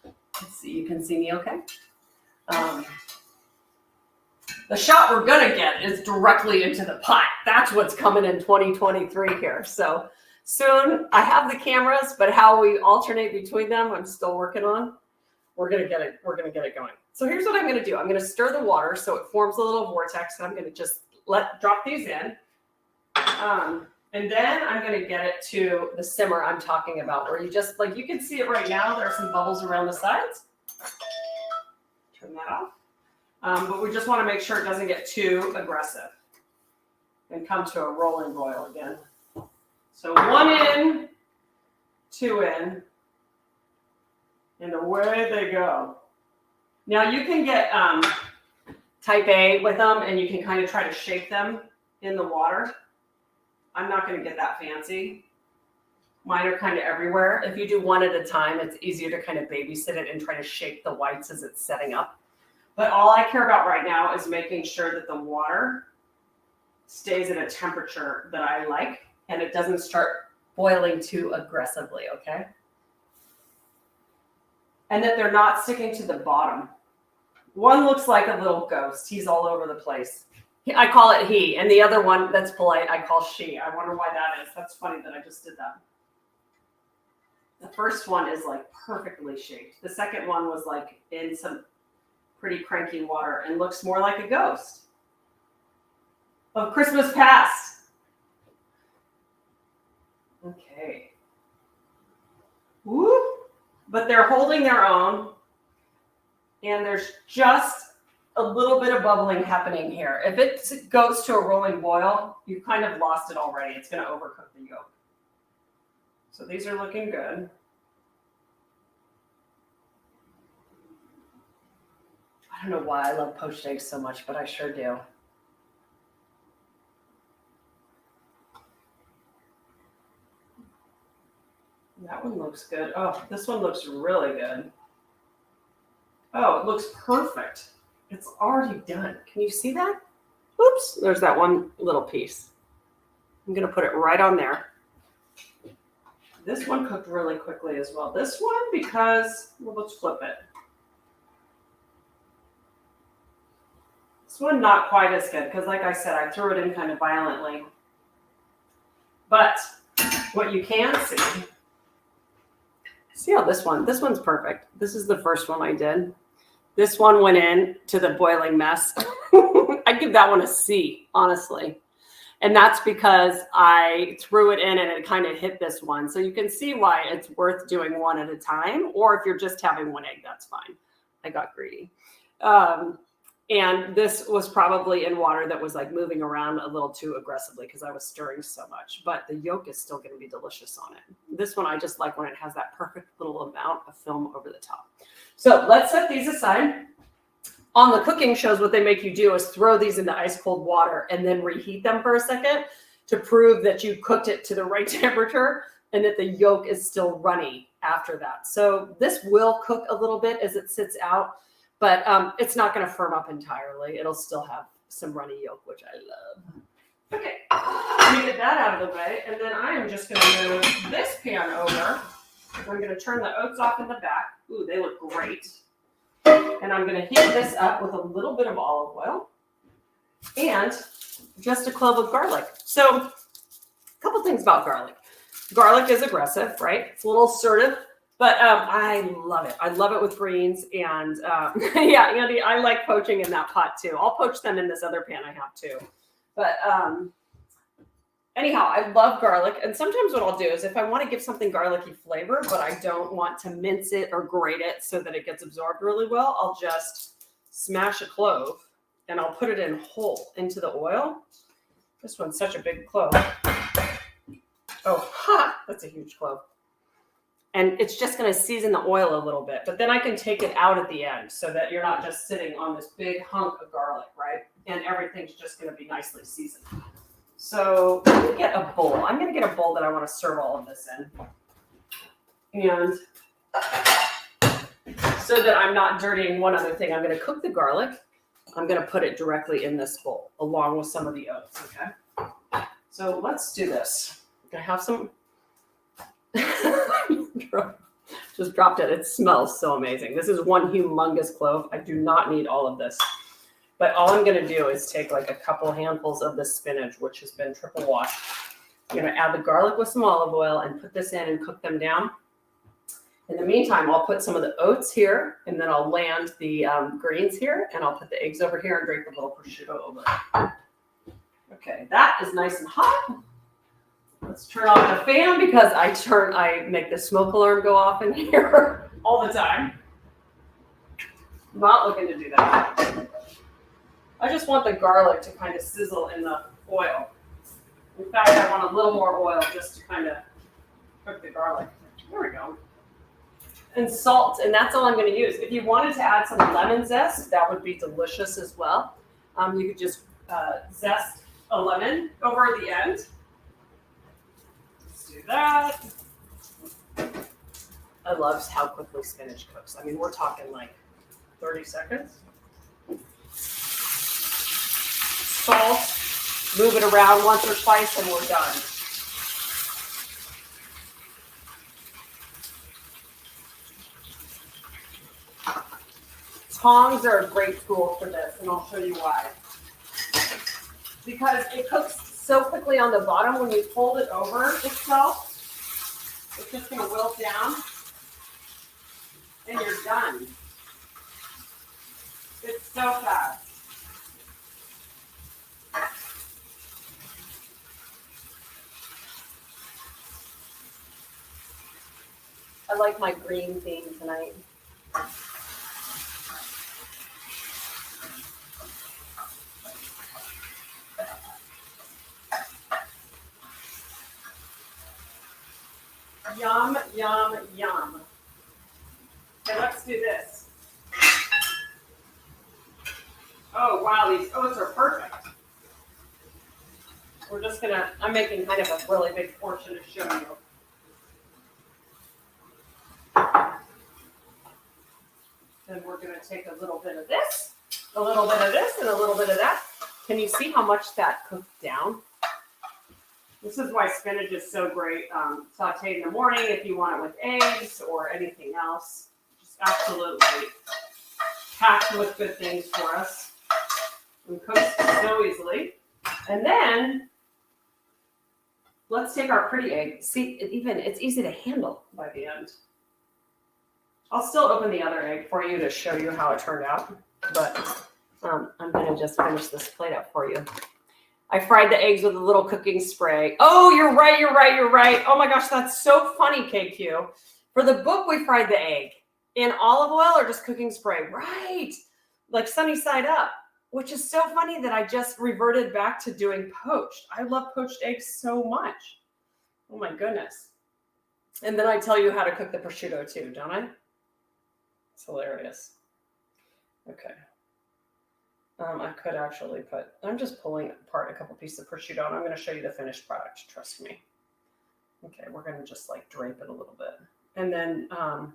Let's see, you can see me okay? The shot we're going to get is directly into the pot. That's what's coming in 2023 here. So soon I have the cameras, but how we alternate between them, I'm still working on. We're going to get it going. So here's what I'm going to do. I'm going to stir the water so it forms a little vortex. And I'm going to just drop these in. And then I'm going to get it to the simmer I'm talking about, where you just, like, you can see it right now. There are some bubbles around the sides. Turn that off. But we just want to make sure it doesn't get too aggressive and come to a rolling boil again. So 1 in, 2 in, and away they go. Now you can get type A with them, and you can kind of try to shake them in the water. I'm not going to get that fancy. Mine are kind of everywhere. If you do one at a time, it's easier to kind of babysit it and try to shake the whites as it's setting up. But all I care about right now is making sure that the water stays at a temperature that I like and it doesn't start boiling too aggressively, okay? And that they're not sticking to the bottom. One looks like a little ghost. He's all over the place. I call it he, and the other one that's polite, I call she. I wonder why that is. That's funny that I just did that. The first one is like perfectly shaped. The second one was like in some pretty cranky water and looks more like a ghost of Christmas past. Okay. Woo! But they're holding their own, and there's just a little bit of bubbling happening here. If it goes to a rolling boil, you've kind of lost it already. It's going to overcook the yolk. So these are looking good. I don't know why I love poached eggs so much, but I sure do. That one looks good. Oh, this one looks really good. Oh, it looks perfect. It's already done. Can you see that? Oops, there's that one little piece. I'm going to put it right on there. This one cooked really quickly as well. This one, because, well, let's flip it. This one not quite as good because, like I said, I threw it in kind of violently. But what you can see how this one's perfect. This is the first one I did. This one went in to the boiling mess. I'd give that one a C, honestly. And that's because I threw it in and it kind of hit this one. So you can see why it's worth doing one at a time. Or if you're just having one egg, that's fine. I got greedy. And this was probably in water that was like moving around a little too aggressively because I was stirring so much. But the yolk is still going to be delicious on it. This one I just like when it has that perfect little amount of film over the top. So let's set these aside. On the cooking shows, what they make you do is throw these into ice cold water and then reheat them for a second to prove that you cooked it to the right temperature and that the yolk is still runny after that. So this will cook a little bit as it sits out, but it's not going to firm up entirely. It'll still have some runny yolk, which I love. Okay, let me get that out of the way, and then I am just going to move this pan over. I'm going to turn the oats off in the back. Ooh, they look great. And I'm going to heat this up with a little bit of olive oil and just a clove of garlic. So a couple things about garlic. Garlic is aggressive, right? It's a little assertive, but I love it. I love it with greens. And yeah, Andy, I like poaching in that pot too. I'll poach them in this other pan I have too. But anyhow, I love garlic. And sometimes what I'll do is if I want to give something garlicky flavor, but I don't want to mince it or grate it so that it gets absorbed really well, I'll just smash a clove and I'll put it in whole into the oil. This one's such a big clove. Oh, ha! That's a huge clove. And it's just going to season the oil a little bit, but then I can take it out at the end so that you're not just sitting on this big hunk of garlic, right? And everything's just going to be nicely seasoned. So let me get a bowl. I'm going to get a bowl that I want to serve all of this in. And so that I'm not dirtying one other thing, I'm going to cook the garlic. I'm going to put it directly in this bowl along with some of the oats, okay? So let's do this. I have some... Just dropped it. It smells so amazing. This is one humongous clove. I do not need all of this. But all I'm going to do is take like a couple handfuls of the spinach, which has been triple washed. I'm going to add the garlic with some olive oil and put this in and cook them down. In the meantime, I'll put some of the oats here, and then I'll land the greens here, and I'll put the eggs over here and drape a little prosciutto over it. Okay, that is nice and hot. Let's turn on the fan because I make the smoke alarm go off in here all the time. Not looking to do that. I just want the garlic to kind of sizzle in the oil. In fact, I want a little more oil just to kind of cook the garlic. There we go. And salt, and that's all I'm going to use. If you wanted to add some lemon zest, that would be delicious as well. You could just zest a lemon over the end. Do that. I love how quickly spinach cooks. I mean, we're talking like 30 seconds. Salt, move it around once or twice, and we're done. Tongs are a great tool for this, and I'll show you why. Because it cooks so quickly on the bottom, when you fold it over itself, it's just going to wilt down, and you're done. It's so fast. I like my green theme tonight. Yum, yum, yum. Okay, let's do this. Oh, wow, these oats are perfect. We're just gonna, I'm making kind of a really big portion to show you. Then we're gonna take a little bit of this, a little bit of this, and a little bit of that. Can you see how much that cooked down? This is why spinach is so great. Sauteed in the morning if you want it with eggs or anything else. Just absolutely packed with good things for us. And cooks so easily. And then let's take our pretty egg. See, it's easy to handle by the end. I'll still open the other egg for you to show you how it turned out. But I'm going to just finish this plate up for you. I fried the eggs with a little cooking spray. Oh, you're right. Oh my gosh, that's so funny, KQ. For the book, we fried the egg in olive oil or just cooking spray. Right. Like sunny side up, which is so funny that I just reverted back to doing poached. I love poached eggs so much. Oh my goodness. And then I tell you how to cook the prosciutto too, don't I? It's hilarious. Okay. I could actually I'm just pulling apart a couple pieces of prosciutto, and I'm going to show you the finished product, trust me. Okay, we're going to just like drape it a little bit. And then, oh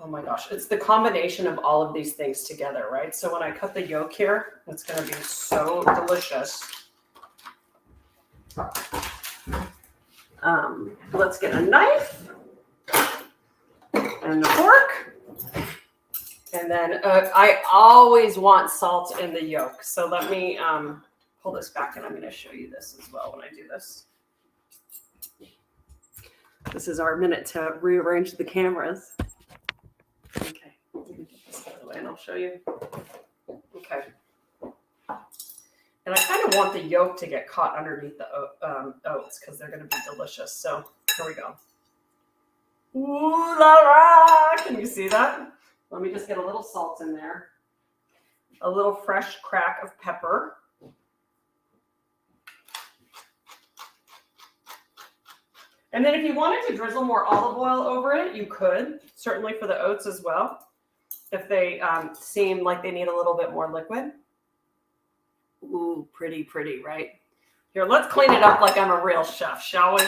my gosh, it's the combination of all of these things together, right? So when I cut the yolk here, it's going to be so delicious. Let's get a knife and a fork. And then I always want salt in the yolk. So let me pull this back, and I'm going to show you this as well when I do this. This is our minute to rearrange the cameras. Okay, let me get this out of the way, and I'll show you. Okay. And I kind of want the yolk to get caught underneath the oats because they're going to be delicious. So here we go. Ooh la la! Can you see that? Let me just get a little salt in there. A little fresh crack of pepper. And then if you wanted to drizzle more olive oil over it, you could, certainly for the oats as well, if they seem like they need a little bit more liquid. Ooh, pretty, right? Here, let's clean it up like I'm a real chef, shall we?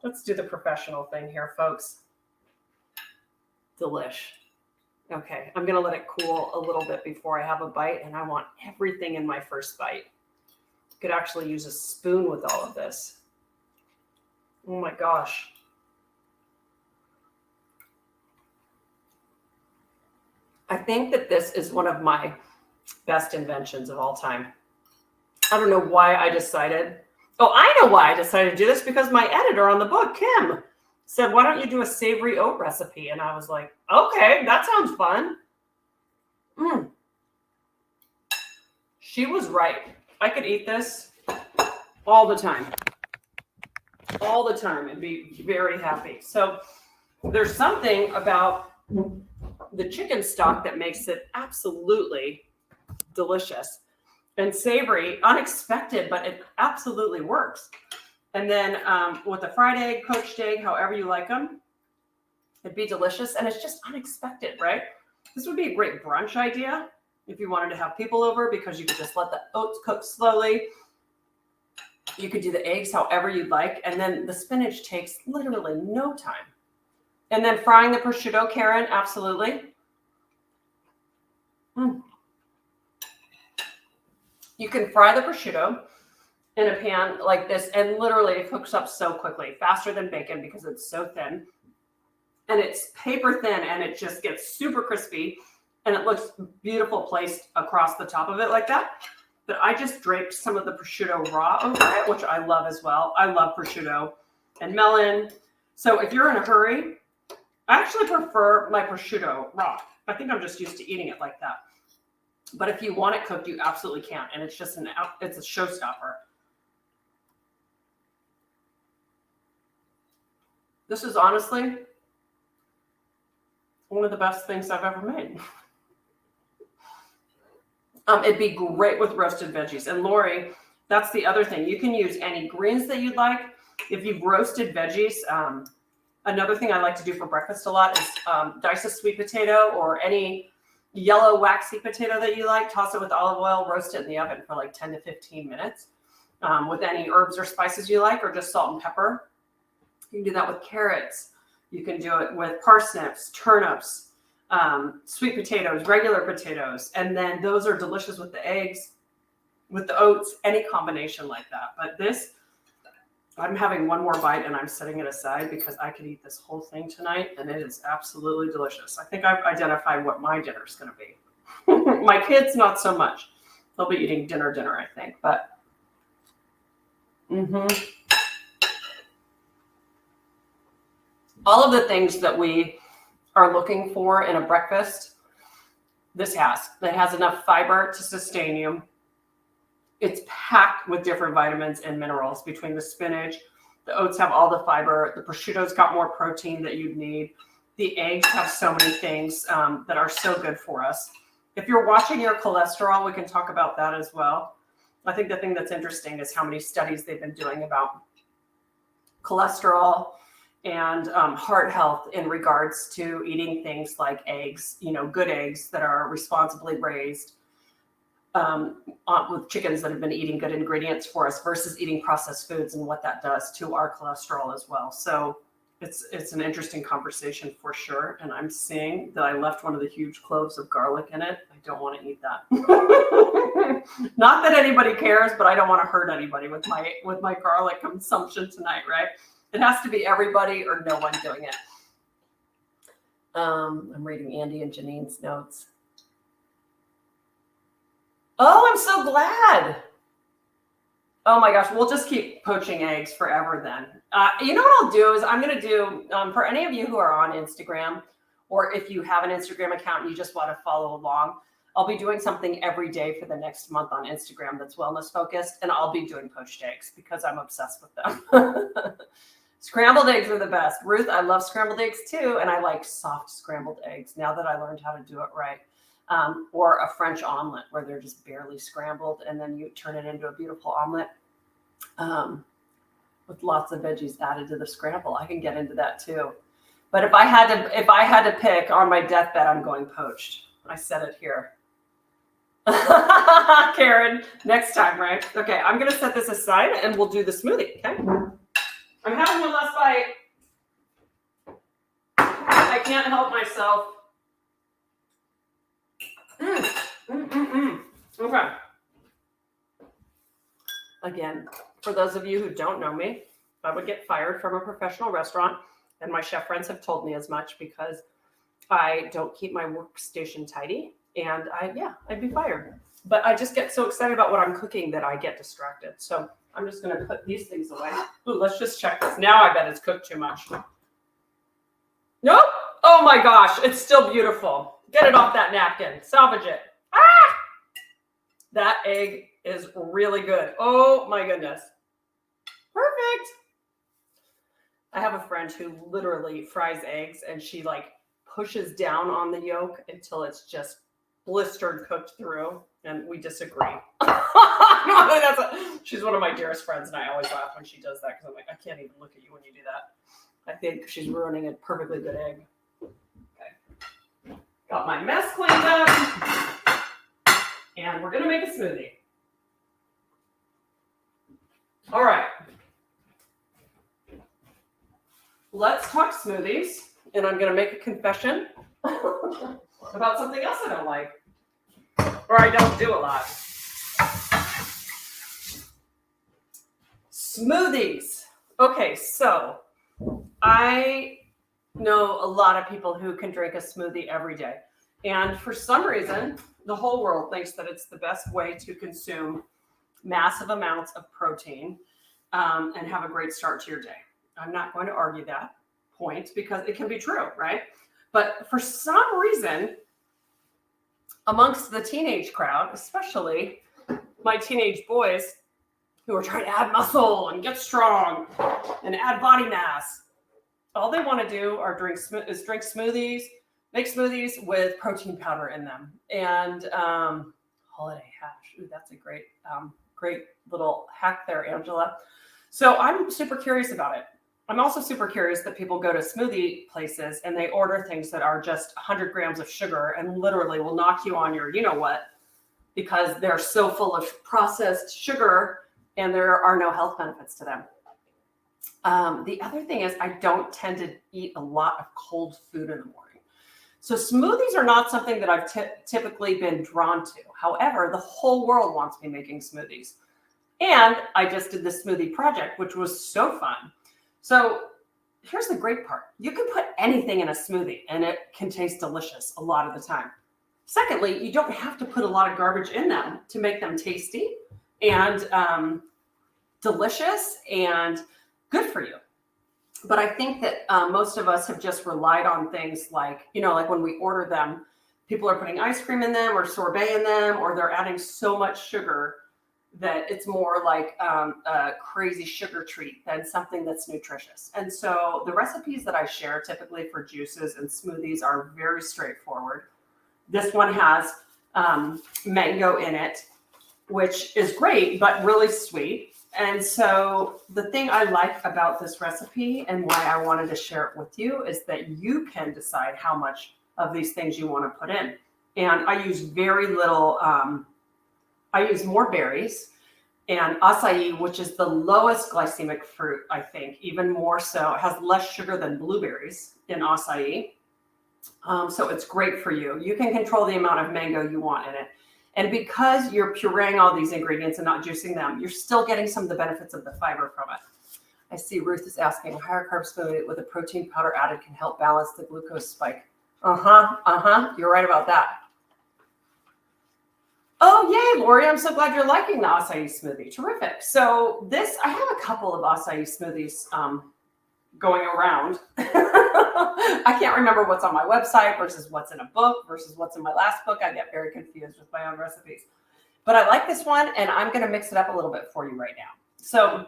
Let's do the professional thing here, folks. Delish. Okay, I'm going to let it cool a little bit before I have a bite, and I want everything in my first bite. Could actually use a spoon with all of this. Oh my gosh. I think that this is one of my best inventions of all time. I don't know why I decided. Oh, I know why I decided to do this, because my editor on the book, Kim, said, why don't you do a savory oat recipe? And I was like, okay, that sounds fun. She was right. I could eat this all the time. All the time and be very happy. So there's something about the chicken stock that makes it absolutely delicious and savory, unexpected, but it absolutely works. And then with the fried egg, poached egg, however you like them, it'd be delicious. And it's just unexpected, right? This would be a great brunch idea if you wanted to have people over, because you could just let the oats cook slowly. You could do the eggs however you'd like. And then the spinach takes literally no time. And then frying the prosciutto, Karen, absolutely. You can fry the prosciutto in a pan like this, and literally it cooks up so quickly, faster than bacon because it's so thin. And it's paper thin, and it just gets super crispy, and it looks beautiful placed across the top of it like that. But I just draped some of the prosciutto raw over it, which I love as well. I love prosciutto and melon. So if you're in a hurry, I actually prefer my prosciutto raw. I think I'm just used to eating it like that. But if you want it cooked, you absolutely can. And it's just it's a showstopper. This is honestly one of the best things I've ever made. It'd be great with roasted veggies. And Lori, that's the other thing. You can use any greens that you'd like. If you've roasted veggies, another thing I like to do for breakfast a lot is dice a sweet potato or any yellow waxy potato that you like, toss it with olive oil, roast it in the oven for like 10 to 15 minutes with any herbs or spices you like, or just salt and pepper. You can do that with carrots. You can do it with parsnips, turnips, sweet potatoes, regular potatoes. And then those are delicious with the eggs, with the oats, any combination like that. But this, I'm having one more bite and I'm setting it aside because I could eat this whole thing tonight, and it is absolutely delicious. I think I've identified what my dinner is going to be. My kids, not so much. They'll be eating dinner, I think. But all of the things that we are looking for in a breakfast, this has. It has enough fiber to sustain you. It's packed with different vitamins and minerals between the spinach. The oats have all the fiber. The prosciutto's got more protein that you'd need. The eggs have so many things that are so good for us. If you're watching your cholesterol, we can talk about that as well. I think the thing that's interesting is how many studies they've been doing about cholesterol and heart health in regards to eating things like eggs, good eggs that are responsibly raised, with chickens that have been eating good ingredients for us versus eating processed foods and what that does to our cholesterol as well. So it's an interesting conversation for sure. And I'm seeing that I left one of the huge cloves of garlic in it. I don't want to eat that. Not that anybody cares, but I don't want to hurt anybody with my garlic consumption tonight, right? It has to be everybody or no one doing it. I'm reading Andy and Janine's notes. Oh, I'm so glad. Oh my gosh, we'll just keep poaching eggs forever then. You know what I'll do is I'm going to do, for any of you who are on Instagram, or if you have an Instagram account and you just want to follow along, I'll be doing something every day for the next month on Instagram that's wellness focused, and I'll be doing poached eggs because I'm obsessed with them. Scrambled eggs are the best. Ruth, I love scrambled eggs too, and I like soft scrambled eggs now that I learned how to do it right. Or a French omelet where they're just barely scrambled and then you turn it into a beautiful omelet. with lots of veggies added to the scramble. I can get into that too. But if I had to pick on my deathbed, I'm going poached. I said it here. Karen, next time, right? Okay, I'm gonna set this aside and we'll do the smoothie, okay? I'm having one last bite. I can't help myself. Okay. Again, for those of you who don't know me, I would get fired from a professional restaurant, and my chef friends have told me as much because I don't keep my workstation tidy, and I'd be fired. But I just get so excited about what I'm cooking that I get distracted. So I'm just going to put these things away. Ooh, let's just check this. Now I bet it's cooked too much. Nope. Oh my gosh, it's still beautiful. Get it off that napkin. Salvage it. Ah! That egg is really good. Oh my goodness. Perfect. I have a friend who literally fries eggs and she like pushes down on the yolk until it's just blistered cooked through, and we disagree. She's one of my dearest friends, and I always laugh when she does that because I'm like, I can't even look at you when you do that. I think she's ruining a perfectly good egg. Okay. Got my mess cleaned up, and we're gonna make a smoothie. All right. Let's talk smoothies, and I'm gonna make a confession about something else I don't like, or I don't do a lot. Smoothies. Okay, so I know a lot of people who can drink a smoothie every day. And for some reason, the whole world thinks that it's the best way to consume massive amounts of protein and have a great start to your day. I'm not going to argue that point because it can be true, right? But for some reason, amongst the teenage crowd, especially my teenage boys who are trying to add muscle and get strong and add body mass, all they want to do are drink smoothies, make smoothies with protein powder in them. And holiday hash. Ooh, that's a great little hack there, Angela. So I'm super curious about it. I'm also super curious that people go to smoothie places and they order things that are just 100 grams of sugar and literally will knock you on your you-know-what because they're so full of processed sugar and there are no health benefits to them. The other thing is I don't tend to eat a lot of cold food in the morning. So smoothies are not something that I've typically been drawn to. However, the whole world wants me making smoothies. And I just did the smoothie project, which was so fun. So here's the great part. You can put anything in a smoothie and it can taste delicious a lot of the time. Secondly, you don't have to put a lot of garbage in them to make them tasty and delicious and good for you. But I think that most of us have just relied on things like, like when we order them, people are putting ice cream in them or sorbet in them, or they're adding so much sugar that it's more like a crazy sugar treat than something that's nutritious. And so the recipes that I share typically for juices and smoothies are very straightforward. This one has mango in it, which is great, but really sweet. And so the thing I like about this recipe and why I wanted to share it with you is that you can decide how much of these things you want to put in. And I use very little, I use more berries and acai, which is the lowest glycemic fruit, I think, even more so. It has less sugar than blueberries in acai. So it's great for you. You can control the amount of mango you want in it. And because you're pureeing all these ingredients and not juicing them, you're still getting some of the benefits of the fiber from it. I see Ruth is asking, a higher carb smoothie with a protein powder added can help balance the glucose spike. You're right about that. Oh, yay, Lori, I'm so glad you're liking the acai smoothie. Terrific. So I have a couple of acai smoothies going around. I can't remember what's on my website versus what's in a book versus what's in my last book. I get very confused with my own recipes. But I like this one, and I'm going to mix it up a little bit for you right now. So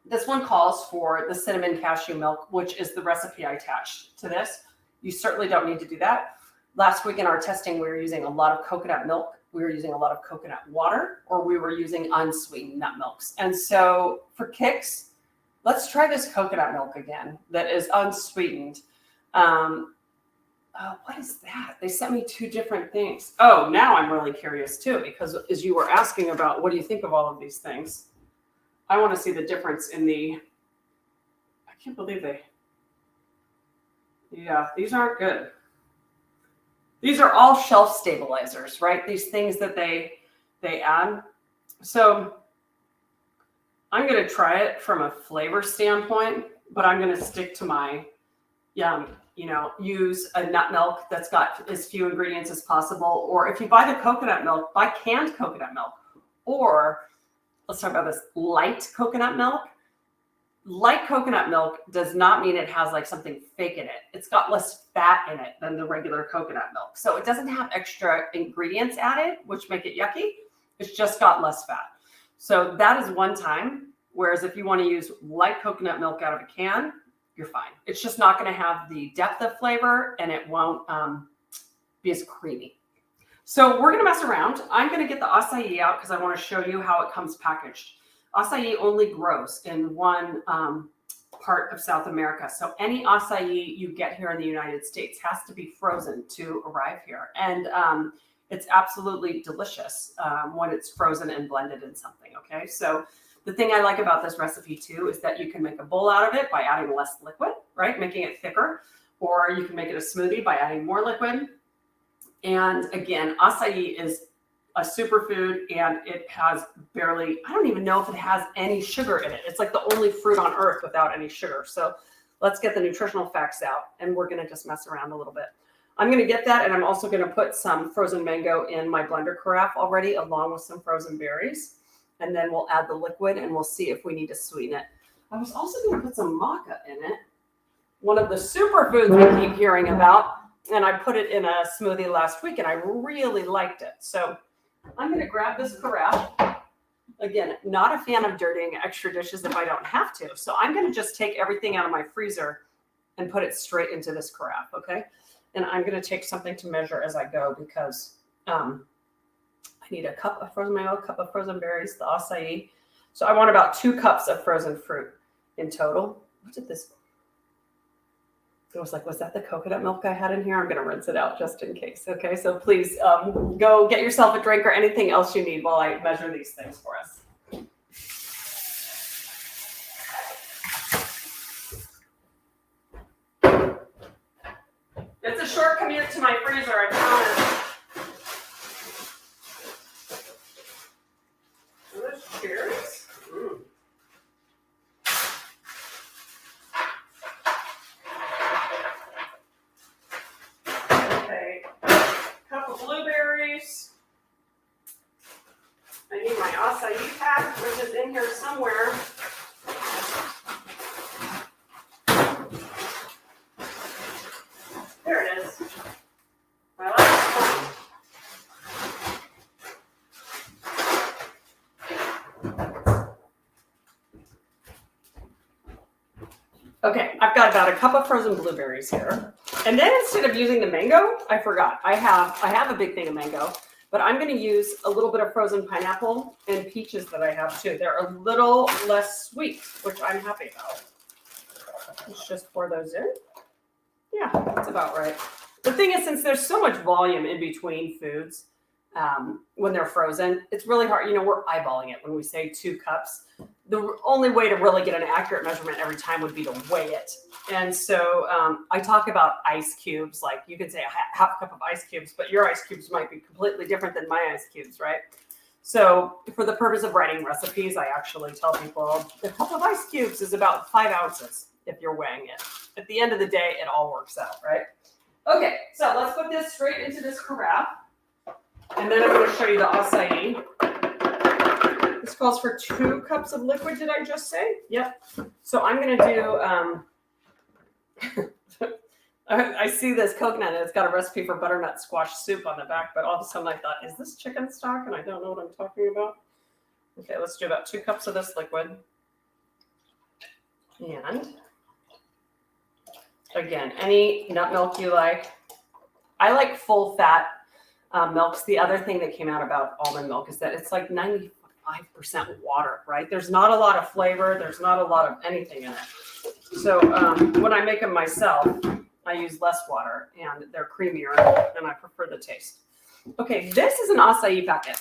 this one calls for the cinnamon cashew milk, which is the recipe I attached to this. You certainly don't need to do that. Last week in our testing, we were using a lot of coconut milk. We were using a lot of coconut water, or we were using unsweetened nut milks. And so for kicks, let's try this coconut milk again that is unsweetened. What is that? They sent me 2 different things. Oh, now I'm really curious too, because as you were asking about what do you think of all of these things, I want to see the difference in I can't believe these aren't good. These are all shelf stabilizers, right? These things that they add. So I'm going to try it from a flavor standpoint, but I'm going to stick to my, use a nut milk that's got as few ingredients as possible. Or if you buy the coconut milk, buy canned coconut milk. Or let's talk about this light coconut milk. Light coconut milk does not mean it has like something fake in it. It's got less fat in it than the regular coconut milk. So it doesn't have extra ingredients added, which make it yucky. It's just got less fat. So that is one time. Whereas if you want to use light coconut milk out of a can, you're fine. It's just not going to have the depth of flavor and it won't be as creamy. So we're going to mess around. I'm going to get the acai out because I want to show you how it comes packaged. Acai only grows in one part of South America. So any acai you get here in the United States has to be frozen to arrive here. And it's absolutely delicious when it's frozen and blended in something, okay? So the thing I like about this recipe too is that you can make a bowl out of it by adding less liquid, right? Making it thicker, or you can make it a smoothie by adding more liquid. And again, acai is a superfood and it has I don't even know if it has any sugar in it. It's like the only fruit on earth without any sugar. So let's get the nutritional facts out and we're going to just mess around a little bit. I'm going to get that, and I'm also going to put some frozen mango in my blender carafe already, along with some frozen berries. And then we'll add the liquid, and we'll see if we need to sweeten it. I was also going to put some maca in it, one of the superfoods we keep hearing about. And I put it in a smoothie last week, and I really liked it. So I'm going to grab this carafe. Again, not a fan of dirtying extra dishes if I don't have to. So I'm going to just take everything out of my freezer and put it straight into this carafe, okay? And I'm going to take something to measure as I go because I need a cup of frozen mango, a cup of frozen berries, the acai. So I want about 2 cups of frozen fruit in total. What did this? It was like, was that the coconut milk I had in here? I'm going to rinse it out just in case. Okay, so please go get yourself a drink or anything else you need while I measure these things for us. It's a short commute to my freezer, I promise. Cheers. Okay, cup of blueberries. I need my acai pack, which is in here somewhere. There it is. My last one. Okay, I've got about a cup of frozen blueberries here. And then instead of using the mango, I forgot. I have a big thing of mango, but I'm going to use a little bit of frozen pineapple and peaches that I have too. They're a little less sweet, which I'm happy about. Let's just pour those in. Yeah, that's about right. The thing is, since there's so much volume in between foods when they're frozen, it's really hard. We're eyeballing it when we say 2 cups. The only way to really get an accurate measurement every time would be to weigh it. And so I talk about ice cubes, like you could say a half cup of ice cubes, but your ice cubes might be completely different than my ice cubes, right? So for the purpose of writing recipes, I actually tell people a cup of ice cubes is about 5 ounces if you're weighing it. At the end of the day, it all works out, right? Okay, so let's put this straight into this carafe. And then I'm going to show you the acai. This calls for 2 cups of liquid, did I just say? Yep. So I'm going to do, I see this coconut and it's got a recipe for butternut squash soup on the back, but all of a sudden I thought, is this chicken stock? And I don't know what I'm talking about. Okay, let's do about 2 cups of this liquid. And again, any nut milk you like. I like full fat milks. The other thing that came out about almond milk is that it's like 90, 5% water, right? There's not a lot of flavor. There's not a lot of anything in it. So when I make them myself, I use less water and they're creamier and I prefer the taste. Okay, this is an acai packet.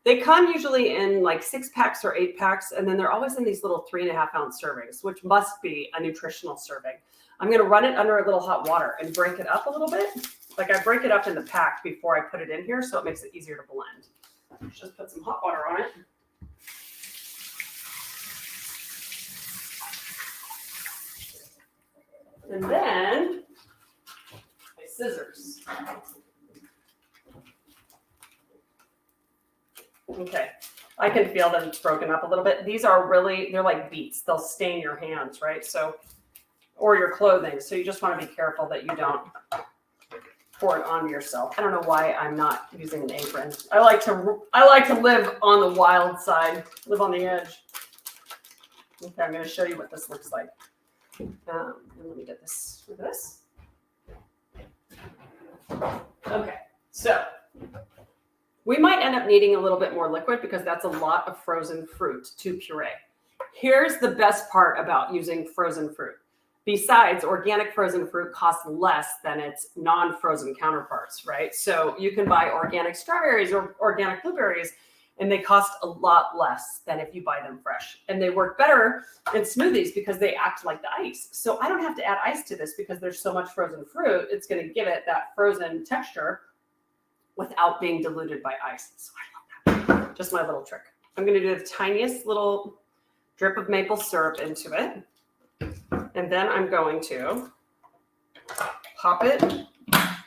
They come usually in like 6 packs or 8 packs, and then they're always in these little 3.5-ounce servings, which must be a nutritional serving. I'm going to run it under a little hot water and break it up a little bit. Like I break it up in the pack before I put it in here, so it makes it easier to blend. Just put some hot water on it. And then my scissors. Okay, I can feel that it's broken up a little bit. These are really, they're like beets. They'll stain your hands, right? So, or your clothing. So you just want to be careful that you don't pour it on yourself. I don't know why I'm not using an apron. I like to live on the wild side, live on the edge. Okay, I'm going to show you what this looks like. And let me get this for this. Okay, so we might end up needing a little bit more liquid because that's a lot of frozen fruit to puree. Here's the best part about using frozen fruit. Besides, organic frozen fruit costs less than its non-frozen counterparts, right? So you can buy organic strawberries or organic blueberries, and they cost a lot less than if you buy them fresh. And they work better in smoothies because they act like the ice. So I don't have to add ice to this because there's so much frozen fruit. It's going to give it that frozen texture without being diluted by ice. So I love that. Just my little trick. I'm going to do the tiniest little drip of maple syrup into it. And then I'm going to pop it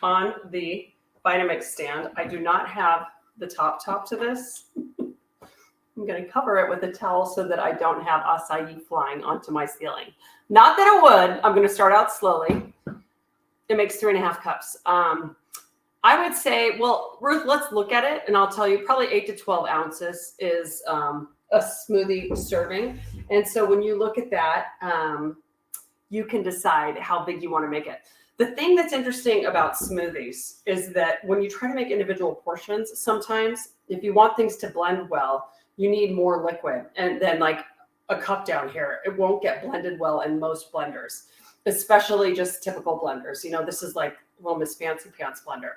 on the Vitamix stand. I do not have the top to this. I'm going to cover it with a towel so that I don't have acai flying onto my ceiling. Not that it would. I'm going to start out slowly. It makes 3.5 cups. I would say, well, Ruth, let's look at it, and I'll tell you probably 8 to 12 ounces is a smoothie serving. And so when you look at that, you can decide how big you want to make it. The thing that's interesting about smoothies is that when you try to make individual portions, sometimes if you want things to blend well, you need more liquid. And then like a cup down here, it won't get blended well in most blenders, especially just typical blenders. You know, this is like Little Miss Fancy Pants blender.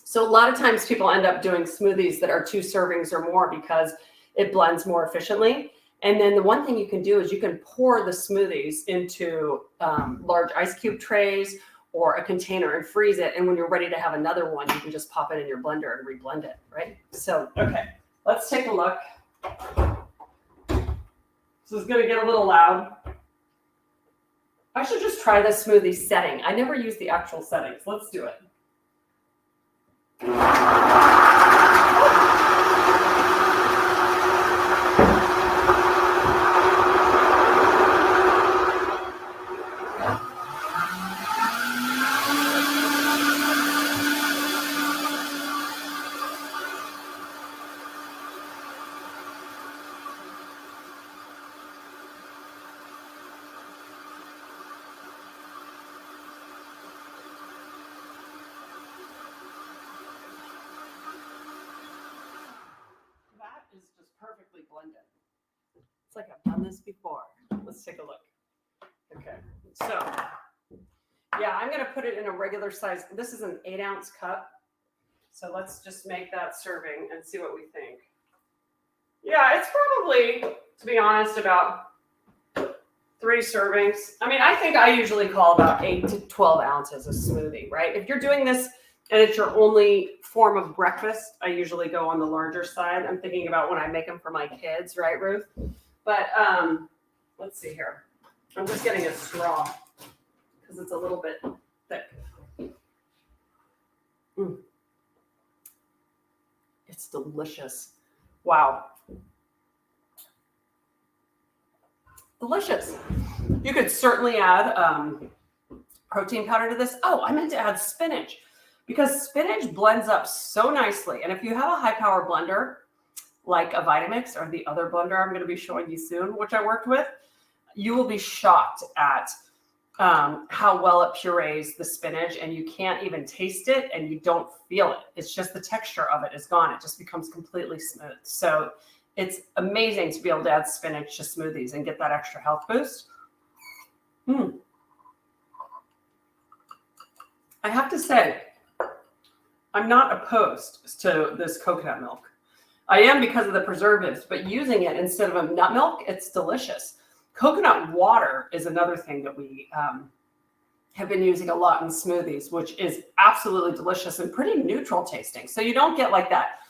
So a lot of times people end up doing smoothies that are 2 servings or more because it blends more efficiently. And then the one thing you can do is you can pour the smoothies into large ice cube trays or a container and freeze it. And when you're ready to have another one, you can just pop it in your blender and reblend it, right? So, okay, let's take a look. This is going to get a little loud. I should just try the smoothie setting. I never use the actual settings. Let's do it. Is just perfectly blended. It's like I've done this before. Let's take a look. Okay, so yeah, I'm going to put it in a regular size. This is an 8-ounce cup. So let's just make that serving and see what we think. Yeah, it's probably, to be honest, about 3 servings. I mean, I think I usually call about 8 to 12 ounces a smoothie, right? If you're doing this and it's your only form of breakfast, I usually go on the larger side. I'm thinking about when I make them for my kids, right, Ruth? But let's see here. I'm just getting a straw because it's a little bit thick. It's delicious. Wow. Delicious. You could certainly add protein powder to this. Oh, I meant to add spinach, because spinach blends up so nicely. And if you have a high power blender, like a Vitamix or the other blender I'm going to be showing you soon, which I worked with, you will be shocked at how well it purees the spinach, and you can't even taste it and you don't feel it. It's just the texture of it is gone. It just becomes completely smooth. So It's amazing to be able to add spinach to smoothies and get that extra health boost. I have to say, I'm not opposed to this coconut milk. I am because of the preservatives, but using it instead of a nut milk, it's delicious. Coconut water is another thing that we have been using a lot in smoothies, which is absolutely delicious and pretty neutral tasting. So you don't get like that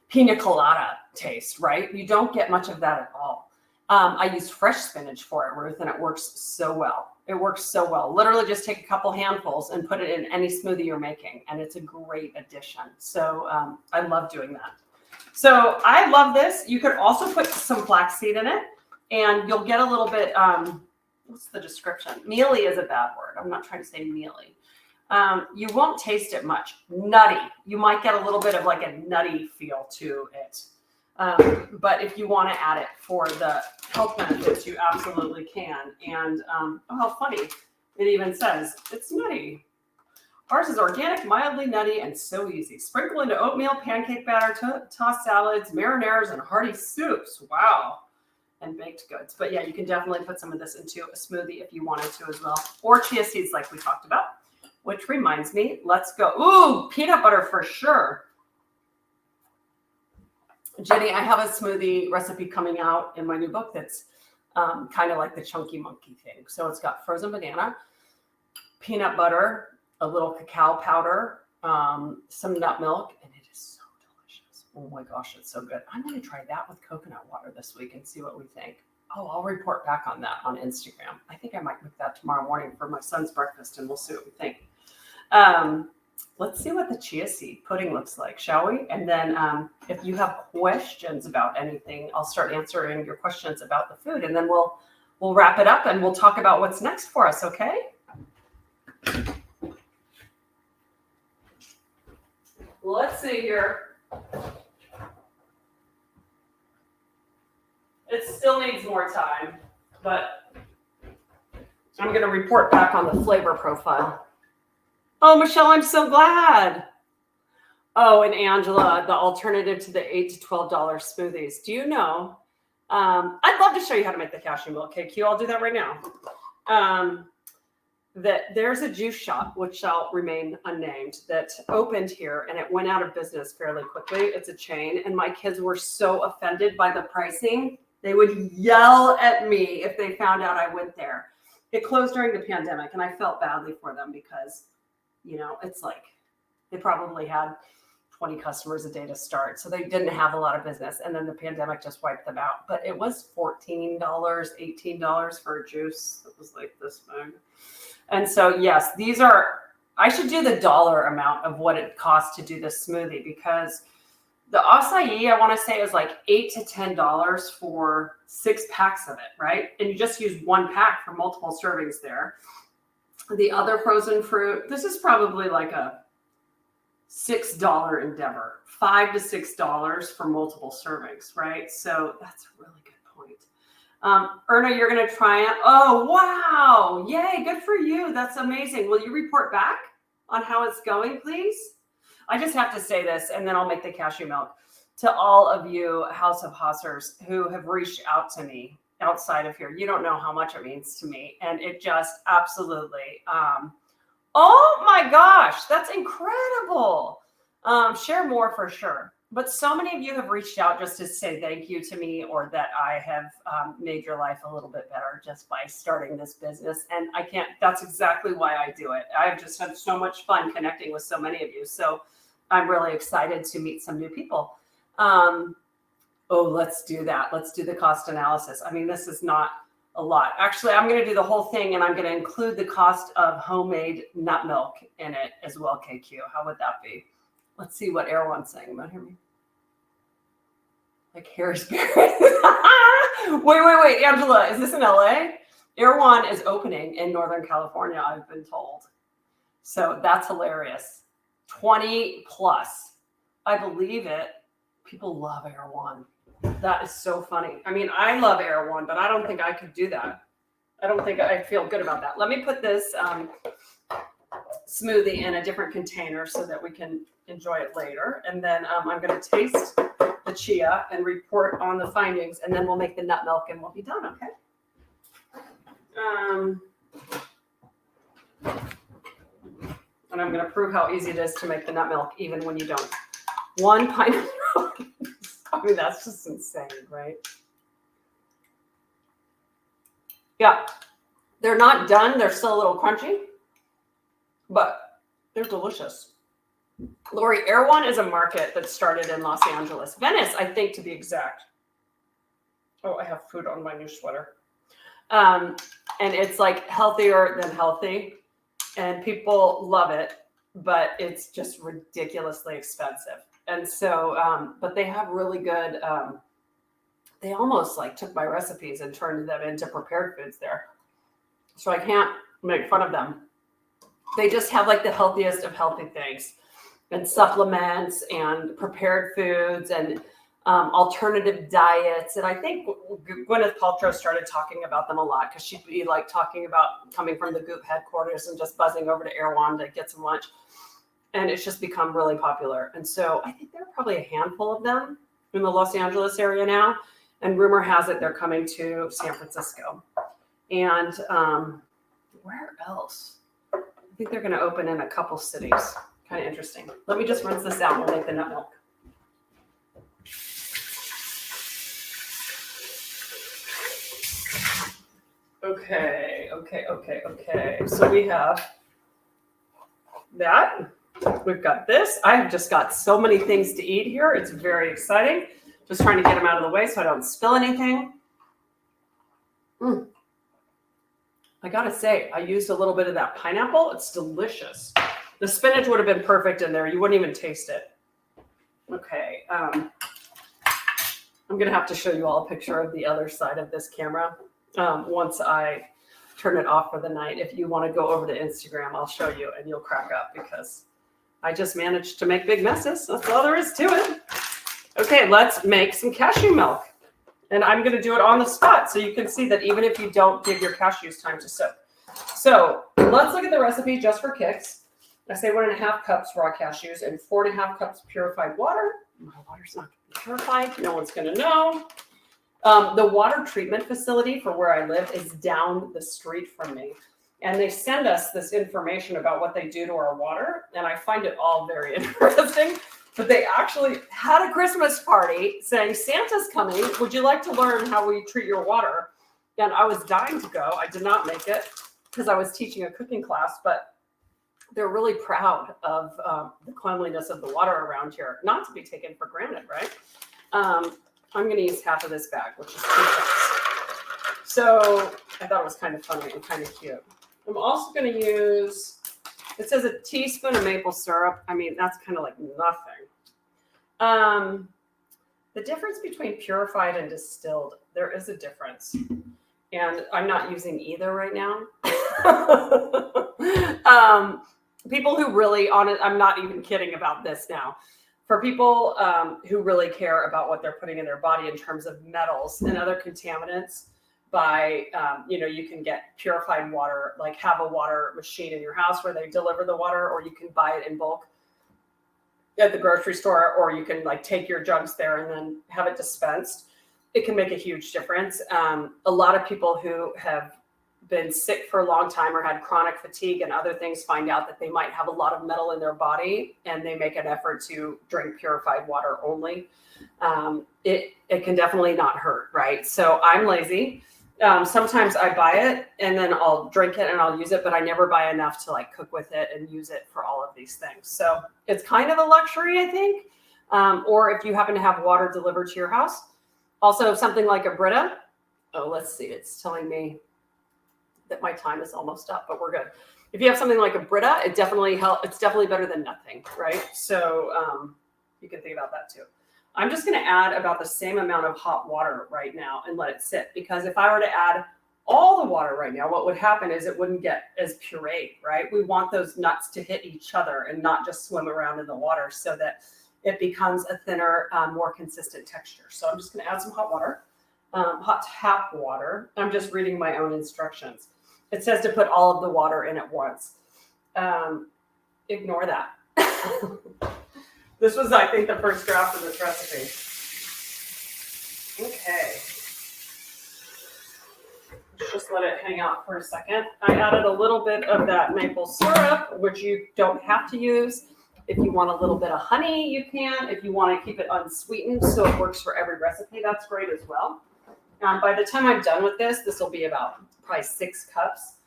pina colada taste, right? You don't get much of that at all. I use fresh spinach for it, Ruth, and it works so well. It works so well. Literally just take a couple handfuls and put it in any smoothie you're making, and it's a great addition. So I love doing that. So I love this. You could also put some flaxseed in it, and you'll get a little bit, what's the description? Mealy is a bad word. I'm not trying to say mealy. You won't taste it much. Nutty. You might get a little bit of like a nutty feel to it. But if you want to add it for the health benefits, you absolutely can. And oh, how funny. It even says it's nutty. Ours is organic, mildly nutty, and so easy. Sprinkle into oatmeal, pancake batter, tossed salads, marinares, and hearty soups. Wow. And baked goods. But yeah, you can definitely put some of this into a smoothie if you wanted to as well. Or chia seeds like we talked about. Which reminds me, let's go. Ooh, peanut butter for sure. Jenny, I have a smoothie recipe coming out in my new book that's kind of like the chunky monkey thing. So it's got frozen banana, peanut butter, a little cacao powder, some nut milk, and it is so delicious. Oh my gosh, it's so good. I'm going to try that with coconut water this week and see what we think. Oh, I'll report back on that on Instagram. I think I might make that tomorrow morning for my son's breakfast, and we'll see what we think. Let's see what the chia seed pudding looks like, shall we? And then if you have questions about anything, I'll start answering your questions about the food, and then we'll wrap it up and we'll talk about what's next for us, okay? Let's see here. It still needs more time, but I'm going to report back on the flavor profile. Oh, Michelle, I'm so glad. Oh, and Angela, the alternative to the $8 to $12 smoothies. Do you know? I'd love to show you how to make the cashew milk cake. I'll do that right now. That there's a juice shop, which shall remain unnamed, that opened here, and it went out of business fairly quickly. It's a chain, and my kids were so offended by the pricing. They would yell at me if they found out I went there. It closed during the pandemic, and I felt badly for them because, you know, it's like they probably had 20 customers a day to start. So they didn't have a lot of business. And then the pandemic just wiped them out. But it was $14, $18 for a juice. It was like this big. And so, yes, these are, I should do the dollar amount of what it costs to do this smoothie, because the acai, I want to say, is like $8 to $10 for 6 packs of it, right? And you just use 1 pack for multiple servings there. The other frozen fruit, this is probably like a $6 endeavor, $5 to $6 for multiple servings, right? So that's a really good point. Erna, you're going to try it. Oh, wow. Yay. Good for you. That's amazing. Will you report back on how it's going, please? I just have to say this, and then I'll make the cashew milk. To all of you House of Haasers who have reached out to me outside of here, you don't know how much it means to me. And it just absolutely, oh my gosh, that's incredible. Share more for sure. But so many of you have reached out just to say thank you to me, or that I have made your life a little bit better just by starting this business. And I can't, that's exactly why I do it. I've just had so much fun connecting with so many of you. So I'm really excited to meet some new people. Oh, let's do that. Let's do the cost analysis. I mean, this is not a lot. Actually, I'm going to do the whole thing, and I'm going to include the cost of homemade nut milk in it as well, KQ. How would that be? Let's see what Erwan's saying about him. Like Harrisburg. Wait, Angela, is this in LA? Erwan is opening in Northern California, I've been told. So that's hilarious. 20 plus. I believe it. People love Erwan. That is so funny. I mean, I love Erwan, but I don't think I could do that. I don't think I feel good about that. Let me put this smoothie in a different container so that we can enjoy it later. And then I'm going to taste the chia and report on the findings, and then we'll make the nut milk and we'll be done, okay? And I'm going to prove how easy it is to make the nut milk even when you don't. 1 pint of milk. I mean, that's just insane, right? Yeah, they're not done. They're still a little crunchy, but they're delicious. Lori, Erewhon is a market that started in Los Angeles. Venice, I think, to be exact. Oh, I have food on my new sweater. And it's like healthier than healthy. And people love it, but it's just ridiculously expensive. And so, but they have really good, they almost like took my recipes and turned them into prepared foods there. So I can't make fun of them. They just have like the healthiest of healthy things and supplements and prepared foods and alternative diets. And I think Gwyneth Paltrow started talking about them a lot because she'd be like talking about coming from the Goop headquarters and just buzzing over to Erewhon to get some lunch. And it's just become really popular. And so I think there are probably a handful of them in the Los Angeles area now. And rumor has it they're coming to San Francisco. And where else? I think they're going to open in a couple cities. Kind of interesting. Let me just rinse this out and we'll make the nut milk. Okay. So we have that. We've got this. I've just got so many things to eat here. It's very exciting. Just trying to get them out of the way so I don't spill anything. I gotta say, I used a little bit of that pineapple. It's delicious. The spinach would have been perfect in there. You wouldn't even taste it. Okay. I'm gonna have to show you all a picture of the other side of this camera once I turn it off for the night. If you want to go over to Instagram, I'll show you and you'll crack up because I just managed to make big messes. That's all there is to it. Okay, let's make some cashew milk. And I'm going to do it on the spot so you can see that even if you don't give your cashews time to soak. So let's look at the recipe just for kicks. I say 1.5 cups raw cashews and 4.5 cups purified water. My water's not purified. No one's going to know. The water treatment facility for where I live is down the street from me. And they send us this information about what they do to our water. And I find it all very interesting. But they actually had a Christmas party saying, Santa's coming. Would you like to learn how we treat your water? And I was dying to go. I did not make it because I was teaching a cooking class. But they're really proud of the cleanliness of the water around here. Not to be taken for granted, right? I'm going to use half of this bag, which is 2 cups. So I thought it was kind of funny and kind of cute. I'm also going to use, it says a teaspoon of maple syrup. I mean, that's kind of like nothing. The difference between purified and distilled, there is a difference. And I'm not using either right now. People who really, I'm not even kidding about this now. For people who really care about what they're putting in their body in terms of metals and other contaminants, you can get purified water, like have a water machine in your house where they deliver the water, or you can buy it in bulk at the grocery store, or you can like take your jugs there and then have it dispensed. It can make a huge difference. A lot of people who have been sick for a long time or had chronic fatigue and other things find out that they might have a lot of metal in their body, and they make an effort to drink purified water only. It can definitely not hurt, right? So I'm lazy. Sometimes I buy it and then I'll drink it and I'll use it, but I never buy enough to like cook with it and use it for all of these things. So it's kind of a luxury, I think. Or if you happen to have water delivered to your house. Also something like a Brita. Oh, let's see. It's telling me that my time is almost up, but we're good. If you have something like a Brita, it definitely helps. It's definitely better than nothing, right? So you can think about that too. I'm just going to add about the same amount of hot water right now and let it sit, because if I were to add all the water right now, what would happen is it wouldn't get as pureed, right? We want those nuts to hit each other and not just swim around in the water so that it becomes a thinner, more consistent texture. So I'm just going to add some hot water, hot tap water. I'm just reading my own instructions. It says to put all of the water in at once. ignore that. This was, I think, the first draft of this recipe. Okay. Let's just let it hang out for a second. I added a little bit of that maple syrup, which you don't have to use. If you want a little bit of honey, you can. If you want to keep it unsweetened so it works for every recipe, that's great as well. By the time I'm done with this, this will be about probably 6 cups.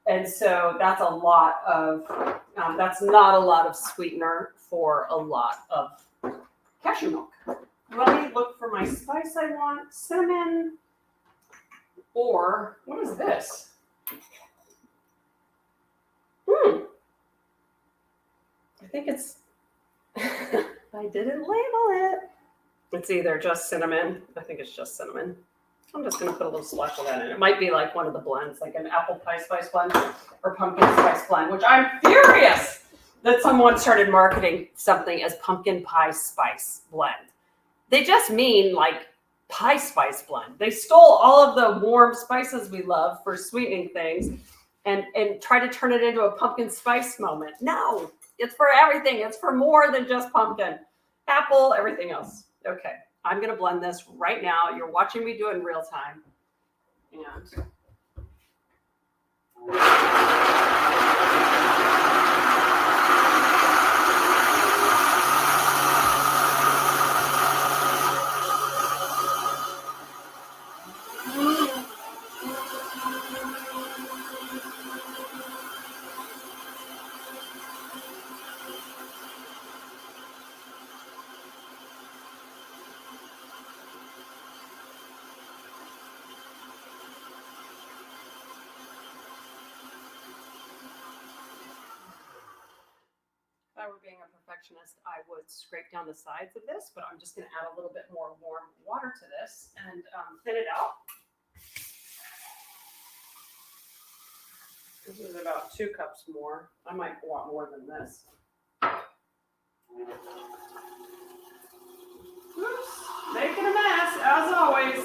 And so that's a lot of, that's not a lot of sweetener for a lot of cashew milk. Let me look for my spice I want. Cinnamon, or what is this? I think it's, I didn't label it. It's either just cinnamon. I think it's just cinnamon. I'm just going to put a little splash of that in. It might be like one of the blends, like an apple pie spice blend or pumpkin spice blend, which I'm furious that someone started marketing something as pumpkin pie spice blend. They just mean like pie spice blend. They stole all of the warm spices we love for sweetening things and try to turn it into a pumpkin spice moment. No, it's for everything. It's for more than just pumpkin, apple, everything else. Okay. I'm going to blend this right now. You're watching me do it in real time. And if I were being a perfectionist, I would scrape down the sides of this, but I'm just going to add a little bit more warm water to this and thin it out. This is about 2 cups more. I might want more than this. Oops, making a mess, as always.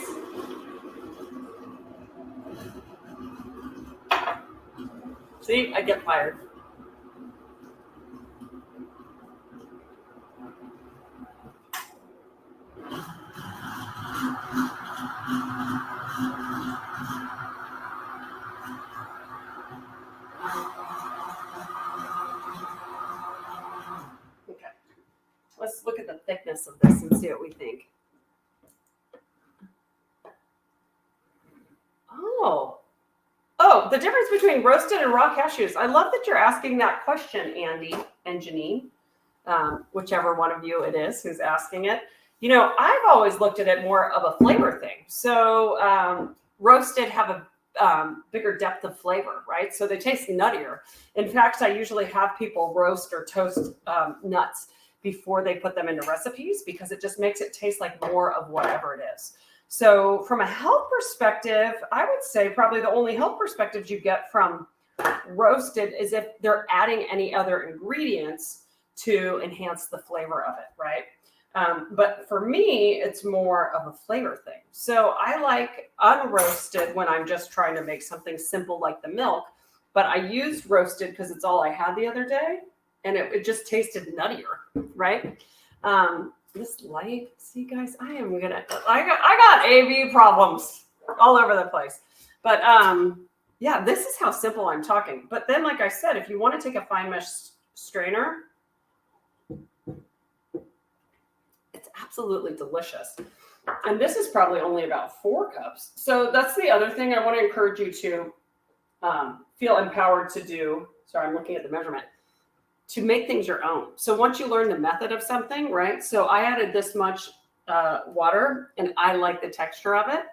See, I get fired. Okay, let's look at the thickness of this and see what we think. Oh, the difference between roasted and raw cashews. I love that you're asking that question, Andy and Janine, whichever one of you it is who's asking it. You know, I've always looked at it more of a flavor thing. So roasted have a bigger depth of flavor, right? So they taste nuttier. In fact, I usually have people roast or toast nuts before they put them into recipes because it just makes it taste like more of whatever it is. So from a health perspective, I would say probably the only health perspectives you get from roasted is if they're adding any other ingredients to enhance the flavor of it, right? But for me, it's more of a flavor thing. So I like unroasted when I'm just trying to make something simple like the milk, but I used roasted because it's all I had the other day, and it just tasted nuttier, right? This light, see guys, I got AV problems all over the place. But yeah, this is how simple I'm talking. But then, like I said, if you want to take a fine mesh strainer, it's absolutely delicious. And this is probably only about 4 cups. So that's the other thing I want to encourage you to feel empowered to do. Sorry, I'm looking at the measurement. To make things your own. So once you learn the method of something, right? So I added this much water and I like the texture of it.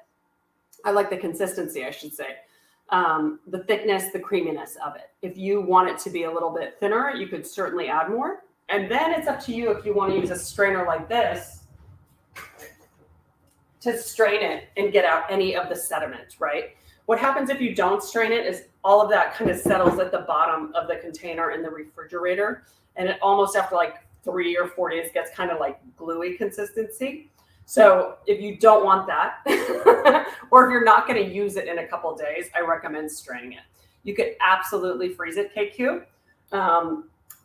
I like the consistency, I should say. The thickness, the creaminess of it. If you want it to be a little bit thinner, you could certainly add more. And then it's up to you if you want to use a strainer like this to strain it and get out any of the sediment, right? What happens if you don't strain it is all of that kind of settles at the bottom of the container in the refrigerator. And it almost after like 3 or 4 days gets kind of like gluey consistency. So if you don't want that, or if you're not going to use it in a couple of days, I recommend straining it. You could absolutely freeze it, KQ.